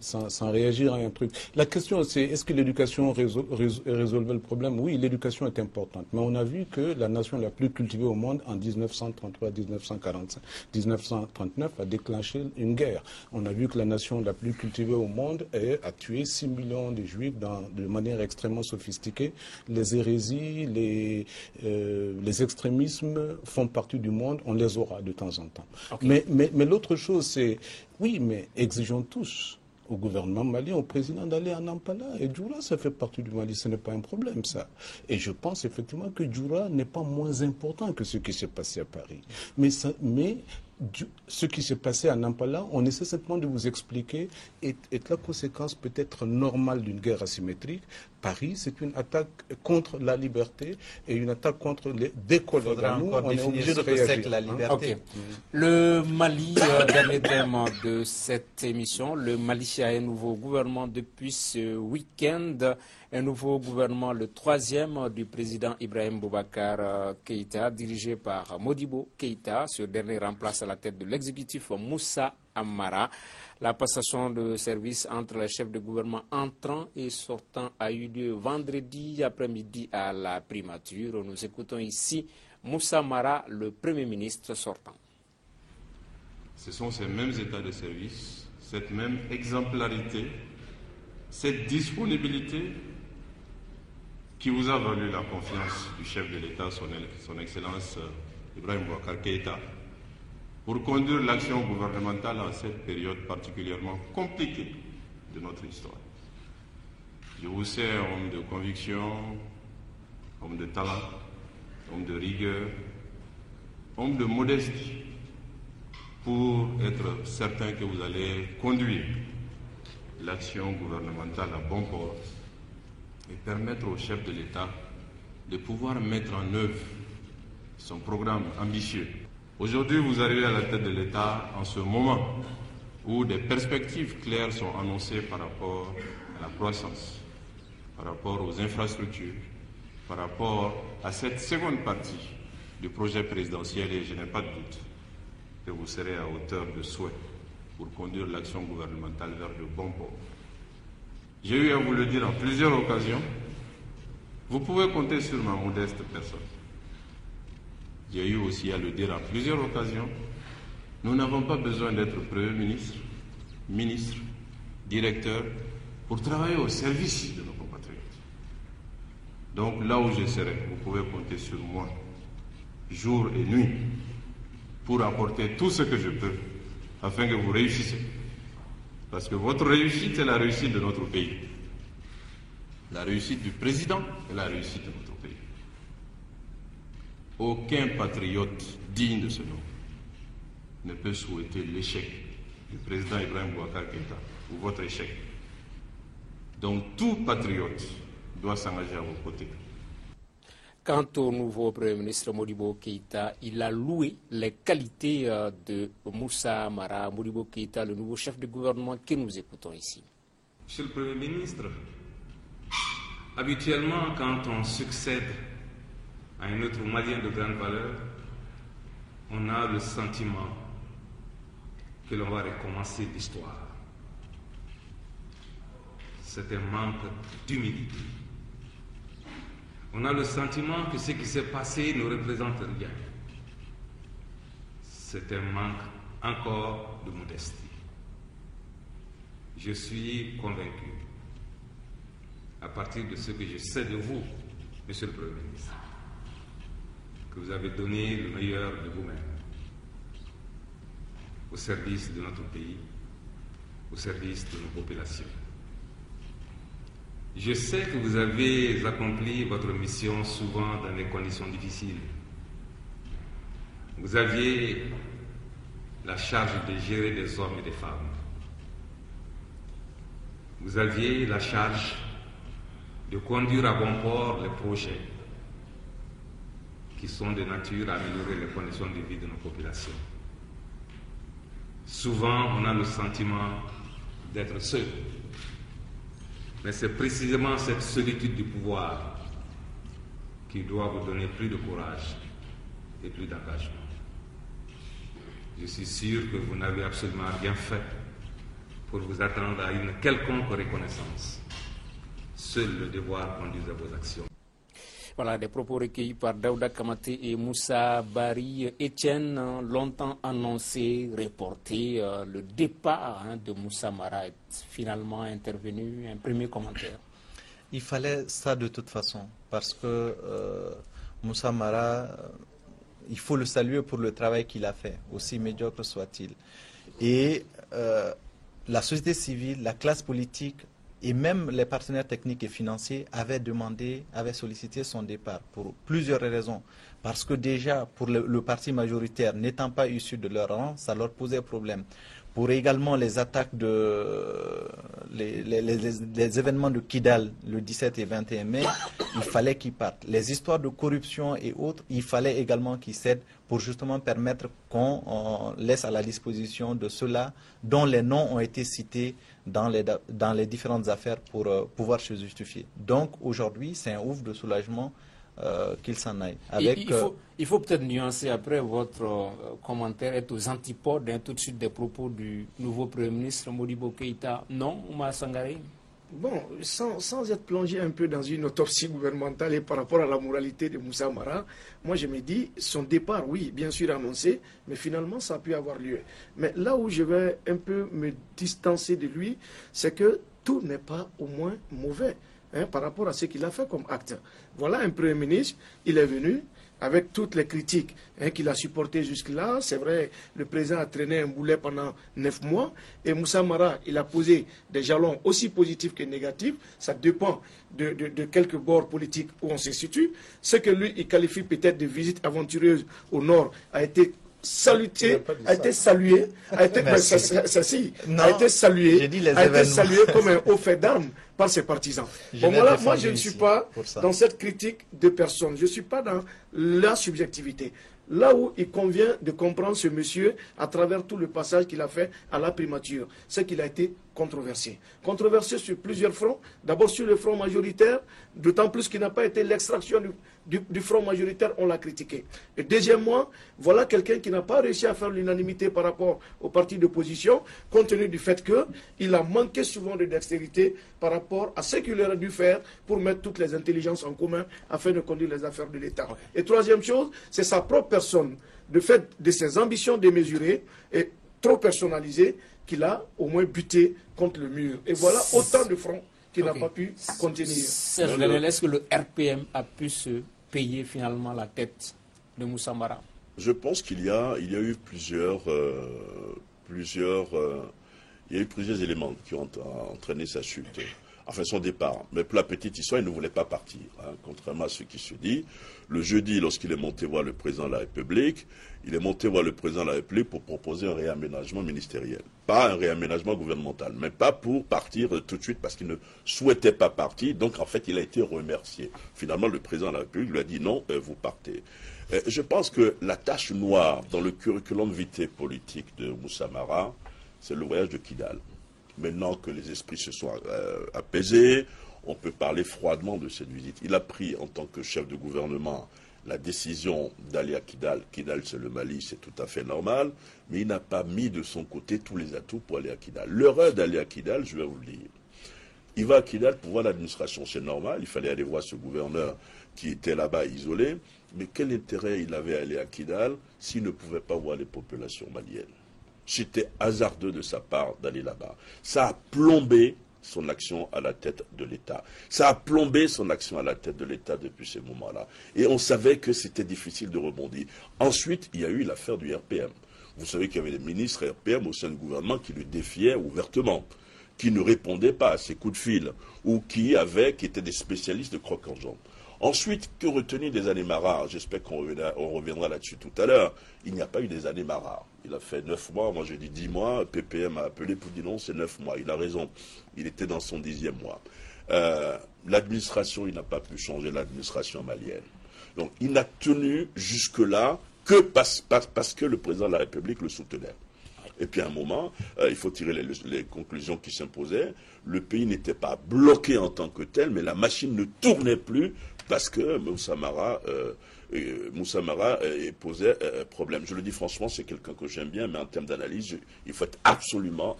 [SPEAKER 5] sans réagir à un truc. La question, c'est est-ce que l'éducation résolvait le problème? Oui, l'éducation est importante. Mais on a vu que la nation la plus cultivée au monde en 1939 a déclenché une guerre. On a vu que la nation la plus cultivée au monde a tué 6 millions de juifs de manière extrêmement sophistiquée. Les hérésies, les extrémismes font partie du monde. On les aura de temps en temps. Okay. Mais l'autre chose, c'est, oui, mais exigeons tous au gouvernement malien, au président d'aller à Nampala. Et Djoura, ça fait partie du Mali, ce n'est pas un problème, ça. Et je pense effectivement que Djoura n'est pas moins important que ce qui s'est passé à Paris. Mais ce qui s'est passé à Nampala, on essaie simplement de vous expliquer, est la conséquence peut-être normale d'une guerre asymétrique. Paris, c'est une attaque contre la liberté et une attaque contre les décolonies. Nous, on est obligé de réagir.
[SPEAKER 3] La liberté.
[SPEAKER 1] Okay. Le Mali, dernier thème de cette émission, le Mali a un nouveau gouvernement depuis ce week-end. Un nouveau gouvernement, le troisième du président Ibrahim Boubacar Keïta, dirigé par Modibo Keïta. Ce dernier remplace à la tête de l'exécutif Moussa Amara. La passation de service entre les chefs de gouvernement entrant et sortant a eu lieu vendredi après-midi à la primature. Nous écoutons ici Moussa Amara, le Premier ministre sortant.
[SPEAKER 7] Ce sont ces mêmes états de service, cette même exemplarité, cette disponibilité qui vous a valu la confiance du chef de l'État, son Excellence Ibrahim Boubacar Keïta, pour conduire l'action gouvernementale en cette période particulièrement compliquée de notre histoire. Je vous sais homme de conviction, homme de talent, homme de rigueur, homme de modestie, pour être certain que vous allez conduire l'action gouvernementale à bon port et permettre au chef de l'État de pouvoir mettre en œuvre son programme ambitieux. Aujourd'hui, vous arrivez à la tête de l'État en ce moment où des perspectives claires sont annoncées par rapport à la croissance, par rapport aux infrastructures, par rapport à cette seconde partie du projet présidentiel, et je n'ai pas de doute que vous serez à hauteur de souhait pour conduire l'action gouvernementale vers de bons ports. J'ai eu à vous le dire en plusieurs occasions, vous pouvez compter sur ma modeste personne. J'ai eu aussi à le dire à plusieurs occasions, nous n'avons pas besoin d'être Premier ministre, ministre, directeur, pour travailler au service de nos compatriotes. Donc là où je serai, vous pouvez compter sur moi, jour et nuit, pour apporter tout ce que je peux, afin que vous réussissiez. Parce que votre réussite est la réussite de notre pays. La réussite du président est la réussite de notre pays. Aucun patriote digne de ce nom ne peut souhaiter l'échec du président Ibrahim Boubacar Keïta ou votre échec. Donc tout patriote doit s'engager à vos côtés.
[SPEAKER 1] Quant au nouveau Premier ministre Modibo Keïta, il a loué les qualités de Moussa Amara. Modibo Keïta, le nouveau chef de gouvernement que nous écoutons ici.
[SPEAKER 8] Monsieur le Premier ministre, habituellement quand on succède à un autre Malien de grande valeur, on a le sentiment que l'on va recommencer l'histoire. C'est un manque d'humilité. On a le sentiment que ce qui s'est passé ne représente rien. C'est un manque encore de modestie. Je suis convaincu, à partir de ce que je sais de vous, Monsieur le Premier ministre, que vous avez donné le meilleur de vous-même au service de notre pays, au service de nos populations. Je sais que vous avez accompli votre mission souvent dans des conditions difficiles. Vous aviez la charge de gérer des hommes et des femmes. Vous aviez la charge de conduire à bon port les projets qui sont de nature à améliorer les conditions de vie de nos populations. Souvent, on a le sentiment d'être seul. Mais c'est précisément cette solitude du pouvoir qui doit vous donner plus de courage et plus d'engagement. Je suis sûr que vous n'avez absolument rien fait pour vous attendre à une quelconque reconnaissance. Seul le devoir conduit à vos actions.
[SPEAKER 1] Voilà des propos recueillis par Daouda Kamate et Moussa Bari. Etienne, longtemps annoncé, reporté, le départ de Moussa Mara est finalement intervenu. Un premier commentaire.
[SPEAKER 3] Il fallait ça de toute façon, parce que Moussa Mara, il faut le saluer pour le travail qu'il a fait, aussi médiocre soit-il. Et la société civile, la classe politique, et même les partenaires techniques et financiers avaient sollicité son départ pour plusieurs raisons. Parce que déjà, pour le parti majoritaire, n'étant pas issu de leur rang, ça leur posait problème. Pour également les attaques les événements de Kidal le 17 et 21 mai, il fallait qu'ils partent. Les histoires de corruption et autres, il fallait également qu'ils cèdent pour justement permettre qu'on laisse à la disposition de ceux-là dont les noms ont été cités dans les différentes affaires pour pouvoir se justifier. Donc aujourd'hui, c'est un ouf de soulagement qu'il s'en aille.
[SPEAKER 1] Il faut peut-être nuancer après votre commentaire, être aux antipodes tout de suite des propos du nouveau Premier ministre Modibo Keïta. Non, Oumar Sangaré?
[SPEAKER 2] Bon, sans être plongé un peu dans une autopsie gouvernementale et par rapport à la moralité de Moussa Mara, moi je me dis, son départ, oui, bien sûr annoncé, mais finalement ça a pu avoir lieu. Mais là où je vais un peu me distancer de lui, c'est que tout n'est pas au moins mauvais par rapport à ce qu'il a fait comme acte. Voilà un Premier ministre, il est venu avec toutes les critiques qu'il a supportées jusque-là. C'est vrai, le président a traîné un boulet pendant 9 mois et Moussa Mara, il a posé des jalons aussi positifs que négatifs. Ça dépend de quelques bords politiques où on se situe. Ce que lui, il qualifie peut-être de visite aventureuse au nord a été salué comme un haut fait d'armes par ses partisans. Bon, voilà, moi, je ne suis pas dans cette critique de personne. Je ne suis pas dans la subjectivité. Là où il convient de comprendre ce monsieur à travers tout le passage qu'il a fait à la primature, c'est qu'il a été controversé. Controversé sur plusieurs fronts. D'abord sur le front majoritaire, d'autant plus qu'il n'a pas été l'extraction du front majoritaire, on l'a critiqué. Et deuxièmement, voilà quelqu'un qui n'a pas réussi à faire l'unanimité par rapport au parti d'opposition, compte tenu du fait qu'il a manqué souvent de dextérité par rapport à ce qu'il aurait dû faire pour mettre toutes les intelligences en commun afin de conduire les affaires de l'État. Et troisième chose, c'est sa propre personne, de fait de ses ambitions démesurées et trop personnalisées, qu'il a au moins buté contre le mur. Et voilà autant de fronts qu'il n'a pas pu contenir.
[SPEAKER 1] Est-ce que le RPM a pu se payer finalement la tête de Moussa Mara?
[SPEAKER 4] Je pense qu'il y a eu plusieurs éléments qui ont entraîné sa chute. Enfin, son départ. Mais pour la petite histoire, il ne voulait pas partir, contrairement à ce qui se dit. Le jeudi, lorsqu'il est monté voir le président de la République, il est monté voir le président de la République pour proposer un réaménagement ministériel. Pas un réaménagement gouvernemental, mais pas pour partir tout de suite parce qu'il ne souhaitait pas partir. Donc, en fait, il a été remercié. Finalement, le président de la République lui a dit non, vous partez. Je pense que la tache noire dans le curriculum vitae politique de Moussa Mara, c'est le voyage de Kidal. Maintenant que les esprits se sont apaisés, on peut parler froidement de cette visite. Il a pris, en tant que chef de gouvernement, la décision d'aller à Kidal. Kidal, c'est le Mali, c'est tout à fait normal, mais il n'a pas mis de son côté tous les atouts pour aller à Kidal. L'heure d'aller à Kidal, je vais vous le dire. Il va à Kidal pour voir l'administration, c'est normal, il fallait aller voir ce gouverneur qui était là-bas isolé, mais quel intérêt il avait à aller à Kidal s'il ne pouvait pas voir les populations maliennes? c'était hasardeux de sa part d'aller là-bas. Ça a plombé son action à la tête de l'État. Ça a plombé son action à la tête de l'État depuis ce moment-là. Et on savait que c'était difficile de rebondir. Ensuite, il y a eu l'affaire du RPM. Vous savez qu'il y avait des ministres RPM au sein du gouvernement qui le défiaient ouvertement, qui ne répondaient pas à ses coups de fil, ou qui étaient des spécialistes de croc-en-jambe. Ensuite, que retenir des années Marat? J'espère qu'on reviendra là-dessus tout à l'heure. Il n'y a pas eu des années Marat. Il a fait 9 mois, moi j'ai dit 10 mois, PPM a appelé pour dire non, c'est 9 mois. Il a raison, il était dans son 10e mois. L'administration, il n'a pas pu changer l'administration malienne. Donc il n'a tenu jusque-là que parce que le président de la République le soutenait. Et puis à un moment, il faut tirer les conclusions qui s'imposaient. Le pays n'était pas bloqué en tant que tel, mais la machine ne tournait plus parce que Moussa Mara posait problème. Je le dis franchement, c'est quelqu'un que j'aime bien, mais en termes d'analyse, il faut être absolument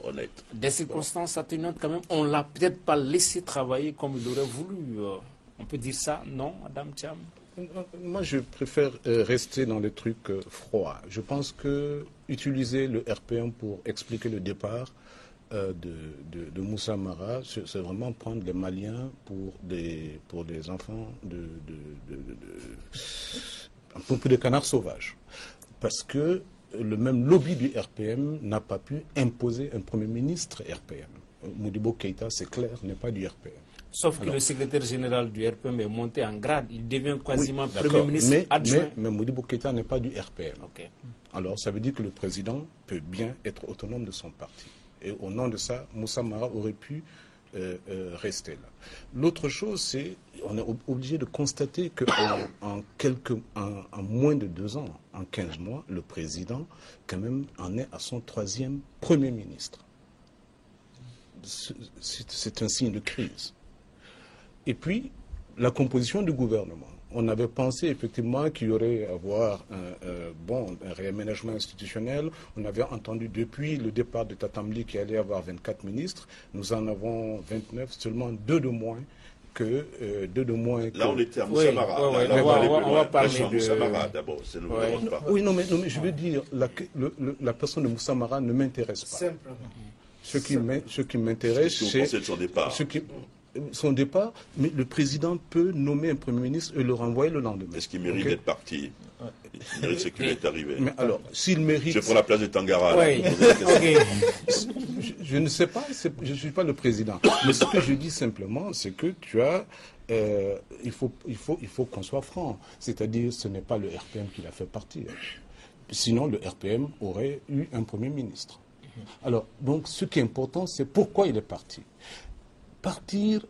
[SPEAKER 4] honnête.
[SPEAKER 1] Des circonstances atténuantes quand même, on ne l'a peut-être pas laissé travailler comme il aurait voulu. On peut dire ça, non, Adam Thiam?
[SPEAKER 5] Moi, je préfère rester dans les trucs froids. Je pense que utiliser le RPM pour expliquer le départ de Moussa Mara, c'est vraiment prendre les Maliens pour des enfants, pour des canards sauvages. Parce que le même lobby du RPM n'a pas pu imposer un Premier ministre RPM. Modibo Keïta, c'est clair, n'est pas du RPM.
[SPEAKER 1] Sauf que le secrétaire général du RPM est monté en grade. Il devient quasiment Premier ministre adjoint.
[SPEAKER 5] Mais Modibo Keïta n'est pas du RPM.
[SPEAKER 1] Okay.
[SPEAKER 5] Alors, ça veut dire que le président peut bien être autonome de son parti. Et au nom de ça, Moussa Mara aurait pu rester là. L'autre chose, c'est on est obligé de constater qu'en moins de 2 ans, en 15 mois, le président, quand même, en est à son 3e Premier ministre. C'est un signe de crise. Et puis, la composition du gouvernement. On avait pensé effectivement qu'il y aurait à avoir un réaménagement institutionnel. On avait entendu depuis le départ de Tatamli qu'il allait y avoir 24 ministres. Nous en avons 29, seulement 2 de moins que...
[SPEAKER 4] Là, on était à Moussa Mara.
[SPEAKER 1] On va parler de
[SPEAKER 4] Moussa Mara d'abord.
[SPEAKER 5] Oui, non, mais je veux dire, la personne de Moussa Mara ne m'intéresse pas.
[SPEAKER 2] Simplement.
[SPEAKER 5] Ce qui m'intéresse, c'est...
[SPEAKER 4] son départ.
[SPEAKER 5] Son départ, mais le président peut nommer un Premier ministre et le renvoyer le lendemain.
[SPEAKER 4] Est-ce qu'il mérite d'être parti? Il mérite ce qui lui est arrivé.
[SPEAKER 5] Mais alors, s'il mérite...
[SPEAKER 4] Je prends la place de Tangara.
[SPEAKER 1] Oui.
[SPEAKER 5] Je ne sais pas, je ne suis pas le président. Mais ce que je dis simplement, c'est que il faut qu'on soit franc. C'est-à-dire, ce n'est pas le RPM qui l'a fait partir. Sinon, le RPM aurait eu un Premier ministre. Alors, donc, ce qui est important, c'est pourquoi il est parti. Partir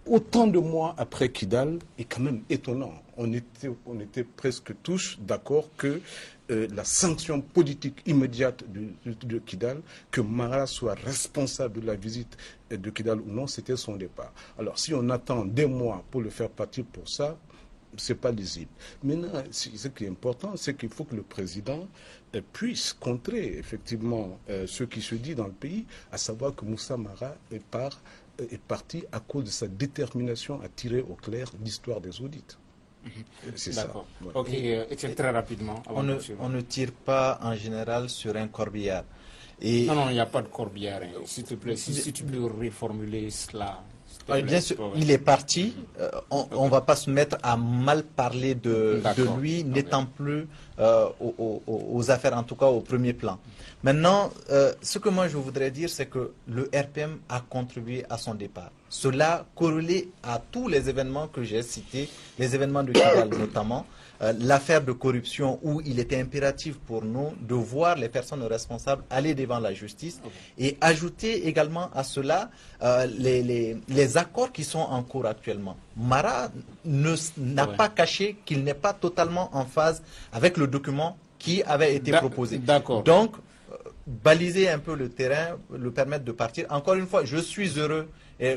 [SPEAKER 5] autant de mois après Kidal est quand même étonnant. On était presque tous d'accord que la sanction politique immédiate de Kidal, que Mara soit responsable de la visite de Kidal ou non, c'était son départ. Alors, si on attend des mois pour le faire partir pour ça, c'est pas lisible. Maintenant, ce qui est important, c'est qu'il faut que le président puisse contrer effectivement ce qui se dit dans le pays, à savoir que Moussa Mara est parti à cause de sa détermination à tirer au clair l'histoire des audits. C'est ça.
[SPEAKER 1] Voilà. Ok, très rapidement.
[SPEAKER 3] On ne tire pas en général sur un corbillard. Et
[SPEAKER 1] non, il n'y a pas de corbillard. Hein. S'il te plaît, si tu peux reformuler cela.
[SPEAKER 3] Bien sûr, il est parti. On ne va pas se mettre à mal parler de lui, n'étant plus aux affaires, en tout cas au premier plan. Maintenant, ce que moi je voudrais dire, c'est que le RPM a contribué à son départ. Cela corrélé à tous les événements que j'ai cités, les événements de Kidal notamment, l'affaire de corruption où il était impératif pour nous de voir les personnes responsables aller devant la justice et ajouter également à cela les accords qui sont en cours actuellement. Mara n'a pas caché qu'il n'est pas totalement en phase avec le document qui avait été proposé. Donc, baliser un peu le terrain, le permettre de partir. Encore une fois, je suis heureux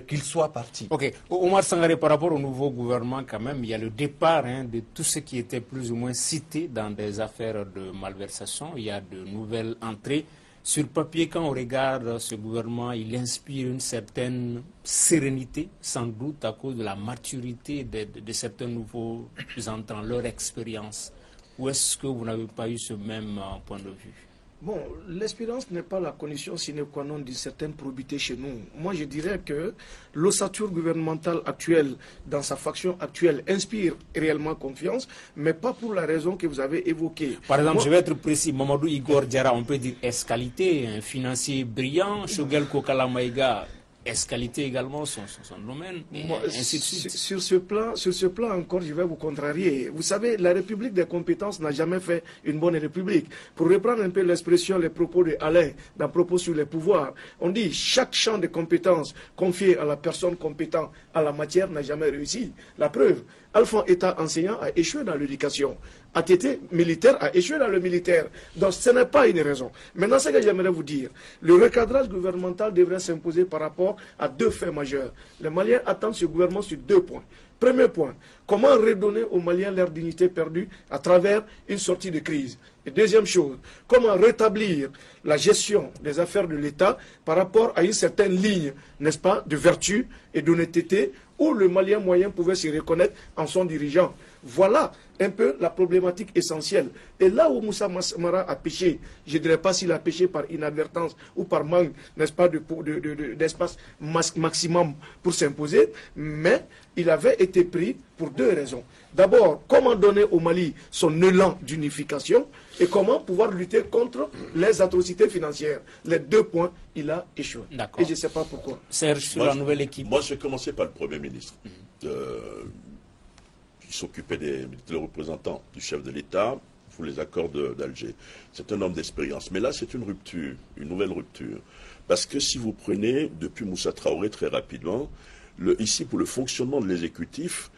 [SPEAKER 3] qu'il soit parti.
[SPEAKER 1] Ok. Omar Sangaré, par rapport au nouveau gouvernement, quand même, il y a le départ de tout ce qui était plus ou moins cité dans des affaires de malversation. Il y a de nouvelles entrées. Sur papier, quand on regarde ce gouvernement, il inspire une certaine sérénité, sans doute à cause de la maturité de certains nouveaux entrants, leur expérience. Ou est-ce que vous n'avez pas eu ce même point de vue?
[SPEAKER 2] Bon, l'expérience n'est pas la condition sine qua non d'une certaine probité chez nous. Moi, je dirais que l'ossature gouvernementale actuelle, dans sa faction actuelle, inspire réellement confiance, mais pas pour la raison que vous avez évoquée.
[SPEAKER 1] Par exemple, je vais être précis, Mamadou Igor Diarra, on peut dire S-qualité, un financier brillant, Shogel Kokala Maïga, S-qualité également, son domaine, et ainsi de suite.
[SPEAKER 2] Sur ce plan encore, je vais vous contrarier. Vous savez, la République des compétences n'a jamais fait une bonne République. Pour reprendre un peu l'expression, les propos de Alain, dans propos sur les pouvoirs, on dit chaque champ de compétences confié à la personne compétente à la matière n'a jamais réussi. La preuve, Alphonse État enseignant a échoué dans l'éducation. ATT militaire a échoué dans le militaire. Donc ce n'est pas une raison. Maintenant, ce que j'aimerais vous dire, le recadrage gouvernemental devrait s'imposer par rapport à deux faits majeurs. Les Maliens attendent ce gouvernement sur deux points. Premier point, comment redonner aux Maliens leur dignité perdue à travers une sortie de crise. Et deuxième chose, comment rétablir la gestion des affaires de l'État par rapport à une certaine ligne, n'est-ce pas, de vertu et d'honnêteté où le Malien moyen pouvait se reconnaître en son dirigeant. Voilà un peu la problématique essentielle. Et là où Moussa Mara a péché, je ne dirais pas s'il a péché par inadvertance ou par manque, n'est-ce pas, d'espace maximum pour s'imposer, mais il avait été pris pour deux raisons. D'abord, comment donner au Mali son élan d'unification et comment pouvoir lutter contre les atrocités financières. Les deux points, il a échoué. Et je ne sais pas pourquoi.
[SPEAKER 1] Serge, sur la nouvelle équipe.
[SPEAKER 4] Moi, je vais commencer par le Premier ministre. Il s'occupait des représentants du chef de l'État pour les accords d'Alger. C'est un homme d'expérience. Mais là, c'est une rupture, une nouvelle rupture. Parce que si vous prenez, depuis Moussa Traoré, très rapidement, ici, pour le fonctionnement de l'exécutif,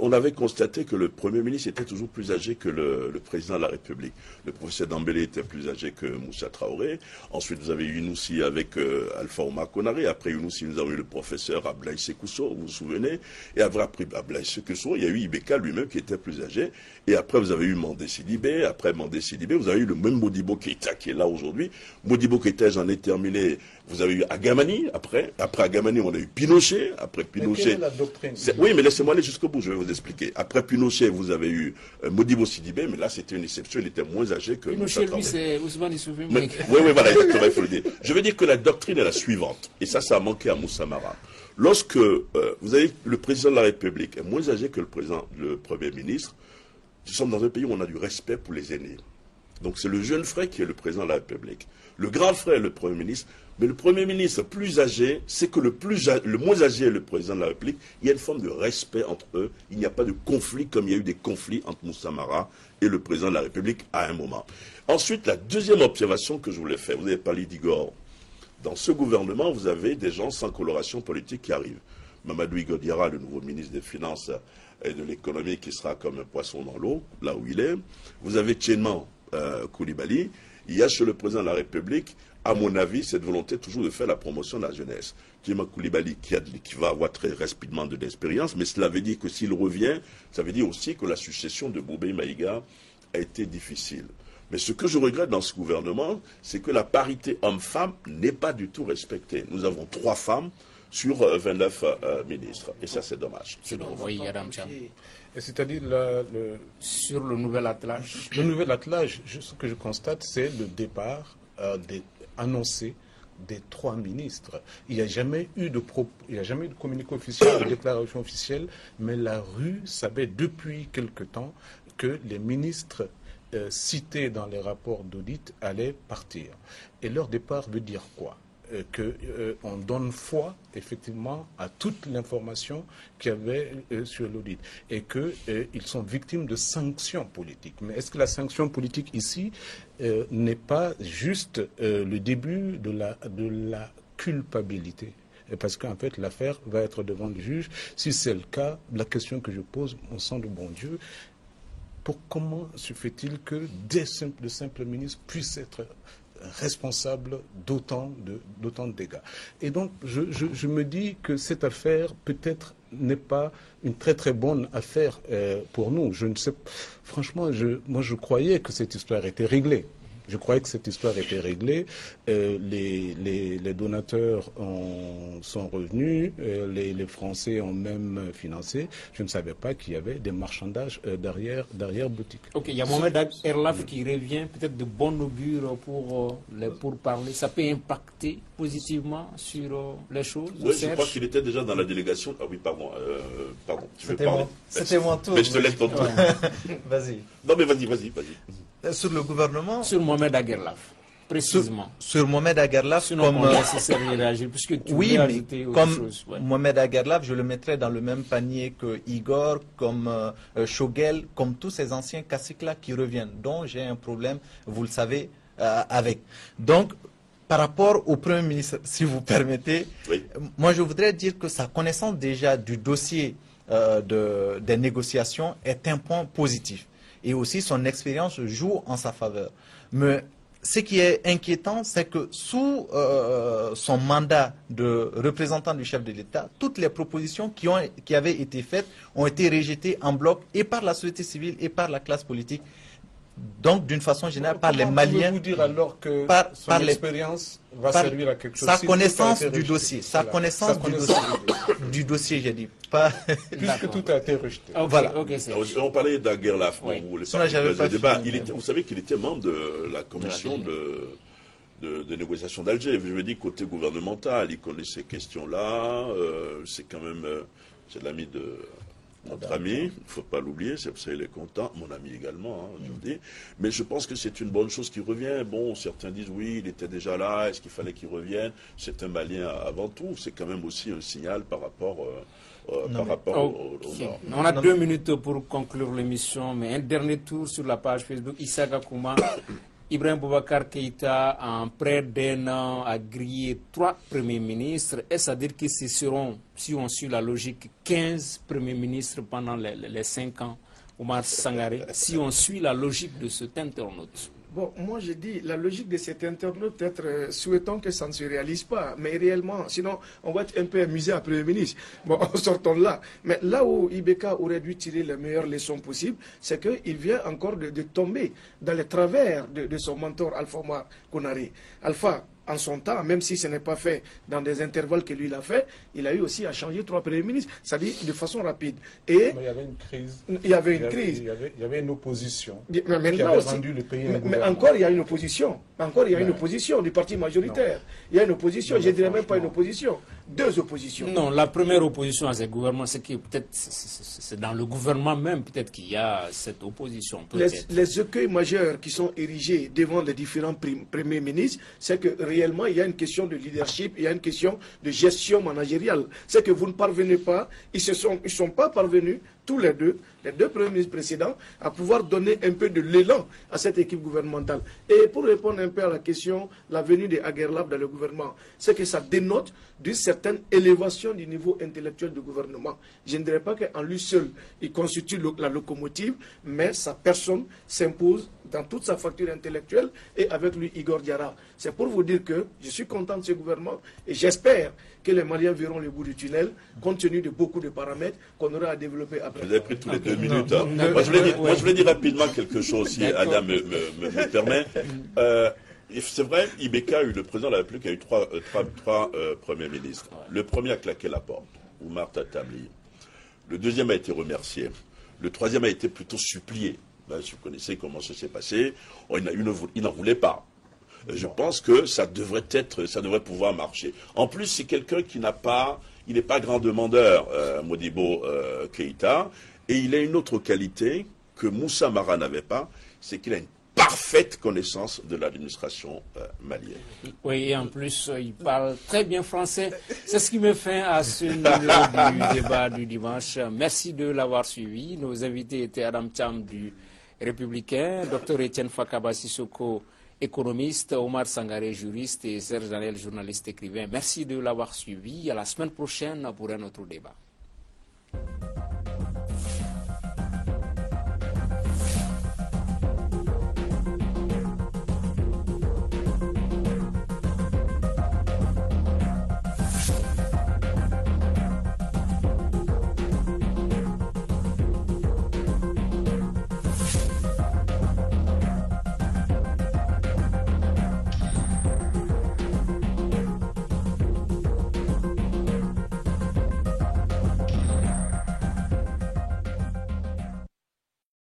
[SPEAKER 4] on avait constaté que le Premier ministre était toujours plus âgé que le président de la République. Le professeur Dambélé était plus âgé que Moussa Traoré. Ensuite, vous avez Younousi avec Alpha Oumar Konaré. Après Younousi, nous avons eu le professeur Ablaye Sekousso, vous vous souvenez. Et après Ablaye Sekousso, il y a eu Ibeka lui-même qui était plus âgé. Et après, vous avez eu Mandé Sidibé. Après Mandé Sidibé, vous avez eu le même Modibo Keïta qui est là aujourd'hui. Modibo Keïta, j'en ai terminé. Vous avez eu Agamani, après Agamani, on a eu Pinochet, après Pinochet...
[SPEAKER 5] Mais quelle est la doctrine?
[SPEAKER 4] Oui, mais laissez-moi aller jusqu'au bout, je vais vous expliquer. Après Pinochet, vous avez eu Modibo Sidibé, mais là, c'était une exception, il était moins âgé que...
[SPEAKER 1] Pinochet, lui, c'est Ousmane Issoufou.
[SPEAKER 4] Oui, voilà, exactement, il faut le dire. Je veux dire que la doctrine est la suivante, et ça a manqué à Moussa Mara. Lorsque vous avez le président de la République est moins âgé que le Premier ministre, nous sommes dans un pays où on a du respect pour les aînés. Donc c'est le jeune frère qui est le président de la République. Le grand frère est le Premier ministre. Mais le Premier ministre plus âgé, c'est que le moins âgé est le président de la République. Il y a une forme de respect entre eux. Il n'y a pas de conflit comme il y a eu des conflits entre Moussa Mara et le président de la République à un moment. Ensuite, la deuxième observation que je voulais faire, vous avez parlé d'Igor. Dans ce gouvernement, vous avez des gens sans coloration politique qui arrivent. Mamadou Igor Diarra, le nouveau ministre des Finances et de l'économie, qui sera comme un poisson dans l'eau, là où il est. Vous avez Tchénman Koulibaly. Il y a chez le président de la République, à mon avis, cette volonté toujours de faire la promotion de la jeunesse. Tchénman Koulibaly qui va avoir très rapidement de l'expérience, mais cela veut dire que s'il revient, ça veut dire aussi que la succession de Boubé Maïga a été difficile. Mais ce que je regrette dans ce gouvernement, c'est que la parité homme-femme n'est pas du tout respectée. Nous avons 3 femmes sur 29 ministres. Et ça, c'est dommage.
[SPEAKER 1] Oui, Adam Cham.
[SPEAKER 5] C'est-à-dire
[SPEAKER 1] sur le nouvel attelage.
[SPEAKER 5] Le nouvel attelage, ce que je constate, c'est le départ annoncé des 3 ministres. Il n'y a jamais eu de communiqué officiel, de déclaration officielle, mais la rue savait depuis quelque temps que les ministres cités dans les rapports d'audit allaient partir. Et leur départ veut dire quoi? Qu'on donne foi effectivement à toute l'information qu'il y avait sur l'audit et qu'ils sont victimes de sanctions politiques. Mais est-ce que la sanction politique ici n'est pas juste le début de la culpabilité? Parce qu'en fait l'affaire va être devant le juge. Si c'est le cas, la question que je pose, mon sang de bon Dieu, comment se fait-il que de simples ministres puissent être responsable d'autant de dégâts? Et donc, je me dis que cette affaire, peut-être, n'est pas une très très bonne affaire pour nous. Je ne sais, franchement, moi je croyais que cette histoire était réglée. Je croyais que cette histoire était réglée. Les donateurs sont revenus, les Français ont même financé. Je ne savais pas qu'il y avait des marchandages derrière boutique.
[SPEAKER 1] Ok, il y a Mohamed Erlaf qui revient, peut-être de bon augure pour parler. Ça peut impacter positivement sur les choses.
[SPEAKER 4] Oui, je crois qu'il était déjà dans la délégation. Ah oui, pardon.
[SPEAKER 3] C'était mon tour.
[SPEAKER 4] Mais je te laisse ton tour.
[SPEAKER 3] Vas-y.
[SPEAKER 4] Non, mais vas-y.
[SPEAKER 3] Sur le gouvernement.
[SPEAKER 1] Sur Mohamed Aguerlaf, précisément.
[SPEAKER 3] Sur Mohamed Aguerlaf,
[SPEAKER 1] comme réagir, puisque tu
[SPEAKER 3] oui, mais
[SPEAKER 1] ajouter autre
[SPEAKER 3] comme
[SPEAKER 1] chose, ouais.
[SPEAKER 3] Mohamed Aguerlaf, je le mettrais dans le même panier que Igor, comme Choguel, comme tous ces anciens caciques-là qui reviennent, dont j'ai un problème, vous le savez, avec. Donc, par rapport au Premier ministre, si vous permettez, oui. Moi je voudrais dire que sa connaissance déjà du dossier des négociations est un point positif. Et aussi son expérience joue en sa faveur. Mais ce qui est inquiétant, c'est que sous son mandat de représentant du chef de l'État, toutes les propositions qui avaient été faites ont été rejetées en bloc et par la société civile et par la classe politique. Donc, d'une façon générale, par les Maliens.
[SPEAKER 5] Vous dire alors que son expérience va servir à quelque chose.
[SPEAKER 3] Sa connaissance du dossier. Sa connaissance du dossier, j'ai dit. Pas...
[SPEAKER 5] Puisque tout a été rejeté.
[SPEAKER 3] Okay, voilà.
[SPEAKER 4] On parlait d'Aguerlaf.
[SPEAKER 3] Oui.
[SPEAKER 4] Vous savez qu'il était membre de la commission de négociation d'Alger. Je veux dire, côté gouvernemental, il connaît ces questions-là. C'est quand même... c'est l'ami de... Notre ami, il ne faut pas l'oublier, c'est pour ça qu'il est content, mon ami également, hein, je vous dis. Mais je pense que c'est une bonne chose qu'il revienne. Bon, certains disent oui, il était déjà là, est-ce qu'il fallait qu'il revienne? C'est un Malien avant tout, c'est quand même aussi un signal par rapport au Nord.
[SPEAKER 1] On a 2 minutes pour conclure l'émission, mais un dernier tour sur la page Facebook. Issa Gakouma, Ibrahim Boubacar Keïta, en près d'un an, a grillé 3 premiers ministres. Est-ce à dire que ce seront, si on suit la logique, 15 premiers ministres pendant les 5 ans, Oumar Sangaré, si on suit la logique de cet internaute?
[SPEAKER 2] Bon, moi je dis, la logique de cet internaute, peut-être souhaitons que ça ne se réalise pas, mais réellement, sinon on va être un peu amusé à Premier ministre. Bon, sortons là. Mais là où Ibeka aurait dû tirer les meilleures leçons possibles, c'est qu'il vient encore de tomber dans les travers de son mentor Alpha Oumar Konaré. Alpha, en son temps, même si ce n'est pas fait dans des intervalles que lui l'a fait, il a eu aussi à changer 3 premiers ministres, c'est-à-dire de façon rapide. Et
[SPEAKER 5] mais il y avait une crise.
[SPEAKER 2] Il y avait une crise.
[SPEAKER 5] Il y avait une opposition
[SPEAKER 2] qui avait rendu le pays mais encore, il y a une opposition. Encore, il y a une opposition du parti majoritaire. Il y a une opposition, je ne dirais même pas une opposition. 2 oppositions.
[SPEAKER 1] Non, la première opposition à ce gouvernement, c'est que peut-être c'est dans le gouvernement même peut-être qu'il y a cette opposition.
[SPEAKER 2] Les écueils majeurs qui sont érigés devant les différents premiers ministres, c'est que réellement il y a une question de leadership, il y a une question de gestion managériale. C'est que vous ne parvenez pas, ils sont pas parvenus tous les deux premiers ministres précédents, à pouvoir donner un peu de l'élan à cette équipe gouvernementale. Et pour répondre un peu à la question, la venue de Aguerlaf dans le gouvernement, c'est que ça dénote d'une certaine élévation du niveau intellectuel du gouvernement. Je ne dirais pas qu'en lui seul, il constitue la locomotive, mais sa personne s'impose dans toute sa facture intellectuelle et avec lui Igor Diarra. C'est pour vous dire que je suis content de ce gouvernement et j'espère que les Maliens verront le bout du tunnel, compte tenu de beaucoup de paramètres qu'on aura à développer après.
[SPEAKER 4] Vous avez pris tous les 2 minutes. Moi, je voulais dire rapidement quelque chose, si Adam me permet. C'est vrai, Ibeka, le président de la République, a eu trois premiers ministres. Le premier a claqué la porte, Oumar Tatamli. Le deuxième a été remercié. Le troisième a été plutôt supplié. Ben, si vous connaissez comment ça s'est passé, il n'en voulait pas. Je pense que ça devrait pouvoir marcher. En plus, c'est quelqu'un qui il n'est pas grand demandeur, Modibo Keïta, et il a une autre qualité que Moussa Mara n'avait pas, c'est qu'il a une parfaite connaissance de l'administration malienne.
[SPEAKER 1] Oui, et en plus, il parle très bien français. C'est ce qui met fin à ce numéro du débat du dimanche. Merci de l'avoir suivi. Nos invités étaient Adam Cham du Républicain, Dr Etienne Fakaba Sissoko, économiste, Oumar Sangaré, juriste, et Serge Daniel, journaliste écrivain. Merci de l'avoir suivi. À la semaine prochaine pour un autre débat.